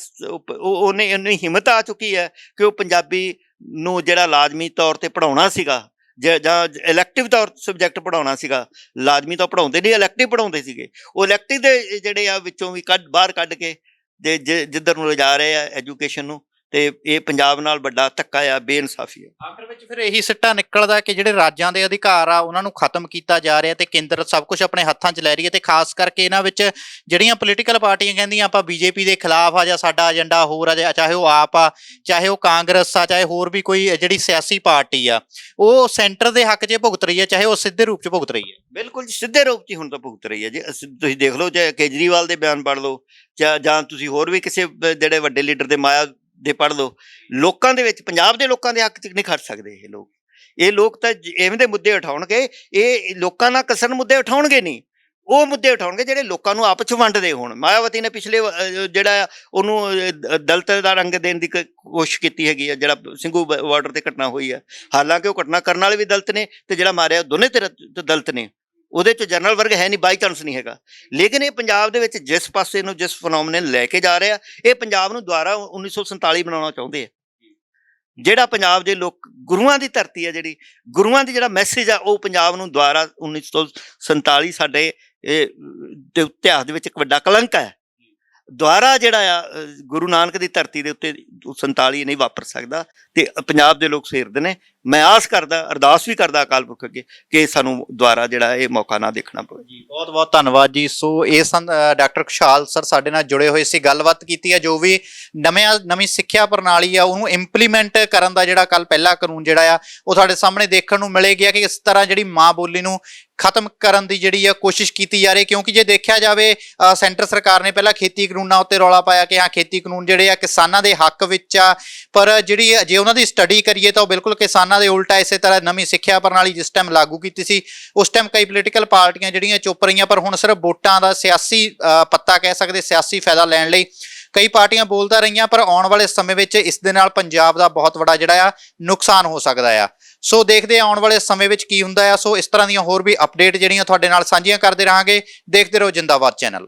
ਉਹਨੇ ਇੰਨੀ ਹਿੰਮਤ ਆ ਚੁੱਕੀ ਹੈ ਕਿ ਉਹ ਪੰਜਾਬੀ ਨੂੰ ਜਿਹੜਾ ਲਾਜ਼ਮੀ ਤੌਰ ਤੇ ਪੜ੍ਹਾਉਣਾ ਸੀਗਾ ਜਾਂ ਇਲੈਕਟਿਵ ਤੌਰ ਸਬਜੈਕਟ ਪੜ੍ਹਾਉਣਾ ਸੀਗਾ, ਲਾਜ਼ਮੀ ਤਾਂ ਪੜ੍ਹਾਉਂਦੇ ਨਹੀਂ, ਇਲੈਕਟਿਵ ਪੜ੍ਹਾਉਂਦੇ ਸੀਗੇ, ਉਹ ਇਲੈਕਟਿਵ ਦੇ ਜਿਹੜੇ ਆ ਵਿੱਚੋਂ ਵੀ ਬਾਹਰ ਕੱਢ ਕੇ ਤੇ ਜਿੱਧਰ ਨੂੰ ਲਿਜਾ ਰਹੇ ਆ ਐਜੂਕੇਸ਼ਨ ਨੂੰ, ਤੇ ਇਹ ਪੰਜਾਬ ਨਾਲ ਵੱਡਾ ਧੱਕਾ ਆ, ਬੇਇਨਸਾਫੀ ਆ। ਆਖਰ ਵਿੱਚ ਫਿਰ ਇਹੀ ਸਿੱਟਾ ਨਿਕਲਦਾ ਕਿ ਜਿਹੜੇ ਰਾਜਾਂ ਦੇ ਅਧਿਕਾਰ ਆ ਉਹਨਾਂ ਨੂੰ ਖਤਮ ਕੀਤਾ ਜਾ ਰਿਹਾ ਤੇ ਕੇਂਦਰ ਸਭ ਕੁਝ ਆਪਣੇ ਹੱਥਾਂ 'ਚ ਲੈ ਰਹੀ ਹੈ, ਤੇ ਖਾਸ ਕਰਕੇ ਇਹਨਾਂ ਵਿੱਚ ਜਿਹੜੀਆਂ ਪੋਲੀਟੀਕਲ ਪਾਰਟੀਆਂ ਕਹਿੰਦੀਆਂ ਆਪਾਂ ਬੀਜੇਪੀ ਦੇ ਖਿਲਾਫ ਆ ਜਾਂ ਸਾਡਾ ਏਜੰਡਾ ਹੋਰ ਆ, ਚਾਹੇ ਉਹ ਆਪ ਆ, ਚਾਹੇ ਉਹ ਕਾਂਗਰਸ ਆ, ਚਾਹੇ ਹੋਰ ਵੀ ਕੋਈ ਜਿਹੜੀ ਸਿਆਸੀ ਪਾਰਟੀ ਆ, ਉਹ ਸੈਂਟਰ ਦੇ ਹੱਕ 'ਚ ਭੁਗਤ ਰਹੀ ਹੈ, ਚਾਹੇ ਉਹ ਸਿੱਧੇ ਰੂਪ 'ਚ ਭੁਗਤ ਰਹੀ ਹੈ। ਬਿਲਕੁਲ ਸਿੱਧੇ ਰੂਪ 'ਚ ਹੁਣ ਤਾਂ ਭੁਗਤ ਰਹੀ ਹੈ ਜੀ। ਤੁਸੀਂ ਦੇਖ ਲਓ, ਚਾਹੇ ਕੇਜਰੀਵਾਲ ਦੇ ਬਿਆਨ ਪੜ੍ਹ ਲਓ ਜਾਂ ਤੁਸੀਂ ਹੋਰ ਵੀ ਕਿਸੇ ਜਿਹੜੇ ਵੱਡੇ ਲੀਡਰ ਦੇ ਮਾਇਆ ਦੇ ਪੜ੍ਹ ਲਓ, ਲੋਕਾਂ ਦੇ ਵਿੱਚ, ਪੰਜਾਬ ਦੇ ਲੋਕਾਂ ਦੇ ਹੱਕ 'ਚ ਨਹੀਂ ਖੜ ਸਕਦੇ ਇਹ ਲੋਕ ਤਾਂ ਐਵੇਂ ਦੇ ਮੁੱਦੇ ਉਠਾਉਣਗੇ, ਇਹ ਲੋਕਾਂ ਨਾਲ ਕਸਰਨ ਮੁੱਦੇ ਉਠਾਉਣਗੇ ਨਹੀਂ, ਉਹ ਮੁੱਦੇ ਉਠਾਉਣਗੇ ਜਿਹੜੇ ਲੋਕਾਂ ਨੂੰ ਆਪਸ 'ਚ ਵੰਡਦੇ ਹੋਣ। ਮਾਇਆਵਤੀ ਨੇ ਪਿਛਲੇ ਜਿਹੜਾ ਉਹਨੂੰ ਦਲਿਤ ਦਾ ਰੰਗ ਦੇਣ ਦੀ ਕੋਸ਼ਿਸ਼ ਕੀਤੀ ਹੈਗੀ ਆ, ਜਿਹੜਾ ਸਿੰਘੂ ਬਾਰਡਰ ਤੇ ਘਟਨਾ ਹੋਈ ਹੈ, ਹਾਲਾਂਕਿ ਉਹ ਘਟਨਾ ਕਰਨ ਵਾਲੇ ਵੀ ਦਲਿਤ ਨੇ ਤੇ ਜਿਹੜਾ ਮਾਰਿਆ ਦੋਨੇ ਧਿਰ ਦਲਿਤ ਨੇ, ਉਹਦੇ 'ਚ ਜਨਰਲ ਵਰਗ ਹੈ ਨਹੀਂ, ਬਾਈ ਚਾਂਸ ਨਹੀਂ ਹੈਗਾ। ਲੇਕਿਨ ਇਹ ਪੰਜਾਬ ਦੇ ਵਿੱਚ ਜਿਸ ਪਾਸੇ ਨੂੰ, ਜਿਸ ਫਨੋਮੇਨਨ ਲੈ ਕੇ ਜਾ ਰਿਹਾ, ਇਹ ਪੰਜਾਬ ਨੂੰ ਦੁਬਾਰਾ 1947 ਬਣਾਉਣਾ ਚਾਹੁੰਦੇ ਆ। ਜਿਹੜਾ ਪੰਜਾਬ ਦੇ ਲੋਕ, ਗੁਰੂਆਂ ਦੀ ਧਰਤੀ ਹੈ, ਜਿਹੜੀ ਗੁਰੂਆਂ ਦੀ ਜਿਹੜਾ ਮੈਸੇਜ ਆ, ਉਹ ਪੰਜਾਬ ਨੂੰ ਦੁਬਾਰਾ 1947 ਸਾਡੇ ਇਤਿਹਾਸ ਦੇ ਵਿੱਚ ਇੱਕ ਵੱਡਾ ਕਲੰਕ ਹੈ। ਦੁਬਾਰਾ ਜਿਹੜਾ ਆ ਗੁਰੂ ਨਾਨਕ ਦੀ ਧਰਤੀ ਦੇ ਉੱਤੇ 47 ਨਹੀਂ ਵਾਪਰ ਸਕਦਾ, ਤੇ ਪੰਜਾਬ ਦੇ ਲੋਕ ਸੇਰਦੇ ਨੇ। ਮੈਂ ਆਸ ਕਰਦਾ, ਅਰਦਾਸ ਵੀ ਕਰਦਾ ਅਕਾਲ ਪੁਰਖ ਅੱਗੇ ਕਿ ਸਾਨੂੰ ਦੁਬਾਰਾ ਜਿਹੜਾ ਇਹ ਮੌਕਾ ਨਾ ਦੇਖਣਾ ਪਵੇ। ਜੀ ਬਹੁਤ ਬਹੁਤ ਧੰਨਵਾਦ ਜੀ। ਸੋ ਇਹ ਸਨ ਡਾਕਟਰ ਖੁਸ਼ਹਾਲ ਸਰ ਸਾਡੇ ਨਾਲ ਜੁੜੇ ਹੋਏ ਸੀ, ਗੱਲਬਾਤ ਕੀਤੀ ਹੈ। ਜੋ ਵੀ ਨਵੀਂ ਸਿੱਖਿਆ ਪ੍ਰਣਾਲੀ ਆ ਉਹਨੂੰ ਇੰਪਲੀਮੈਂਟ ਕਰਨ ਦਾ ਜਿਹੜਾ ਕੱਲ ਪਹਿਲਾ ਕਾਨੂੰਨ ਜਿਹੜਾ ਆ ਉਹ ਤੁਹਾਡੇ ਸਾਹਮਣੇ ਦੇਖਣ ਨੂੰ ਮਿਲੇਗਾ ਕਿ ਇਸ ਤਰ੍ਹਾਂ ਜਿਹੜੀ ਮਾਂ ਬੋਲੀ ਨੂੰ ਖਤਮ ਕਰਨ ਦੀ ਜਿਹੜੀ ਆ ਕੋਸ਼ਿਸ਼ ਕੀਤੀ ਜਾ ਰਹੀ। ਕਿਉਂਕਿ ਜੇ ਦੇਖਿਆ ਜਾਵੇ ਸੈਂਟਰ ਸਰਕਾਰ ਨੇ ਪਹਿਲਾਂ ਖੇਤੀ ਕਾਨੂੰਨਾਂ ਉੱਤੇ ਰੌਲਾ ਪਾਇਆ ਕਿ ਹਾਂ ਖੇਤੀ ਕਾਨੂੰਨ ਜਿਹੜੇ ਆ ਕਿਸਾਨਾਂ ਦੇ ਹੱਕ ਵਿੱਚ ਆ, ਪਰ ਜਿਹੜੀ ਜੇ ਉਹਨਾਂ ਦੀ ਸਟੱਡੀ ਕਰੀਏ ਤਾਂ ਉਹ ਬਿਲਕੁਲ ਕਿਸਾਨਾਂ ਦੇ ਉਲਟਾ। ਇਸੇ ਤਰ੍ਹਾਂ ਨਵੀਂ ਸਿੱਖਿਆ ਪ੍ਰਣਾਲੀ ਜਿਸ ਟਾਈਮ ਲਾਗੂ ਕੀਤੀ ਸੀ ਉਸ ਟਾਈਮ ਕਈ ਪੋਲੀਟੀਕਲ ਪਾਰਟੀਆਂ ਜਿਹੜੀਆਂ ਚੁੱਪ ਰਹੀਆਂ, ਪਰ ਹੁਣ ਸਿਰਫ ਵੋਟਾਂ ਦਾ ਸਿਆਸੀ ਪੱਤਾ ਕਹਿ ਸਕਦੇ, ਸਿਆਸੀ ਫਾਇਦਾ ਲੈਣ ਲਈ ਕਈ ਪਾਰਟੀਆਂ ਬੋਲਦਾ ਰਹੀਆਂ, ਪਰ ਆਉਣ ਵਾਲੇ ਸਮੇਂ ਵਿੱਚ ਇਸ ਦੇ ਨਾਲ ਪੰਜਾਬ ਦਾ ਬਹੁਤ ਵੱਡਾ ਜਿਹੜਾ ਆ ਨੁਕਸਾਨ ਹੋ ਸਕਦਾ ਆ। ਸੋ ਦੇਖਦੇ ਆਉਣ ਵਾਲੇ ਸਮੇਂ ਵਿੱਚ ਕੀ ਹੁੰਦਾ ਆ। ਸੋ ਇਸ ਤਰ੍ਹਾਂ ਦੀਆਂ ਹੋਰ ਵੀ ਅਪਡੇਟ ਜਿਹੜੀਆਂ ਤੁਹਾਡੇ ਨਾਲ ਸਾਂਝੀਆਂ ਕਰਦੇ ਰਹਾਂਗੇ। ਦੇਖਦੇ ਰਹੋ ਜਿੰਦਾਬਾਦ ਚੈਨਲ।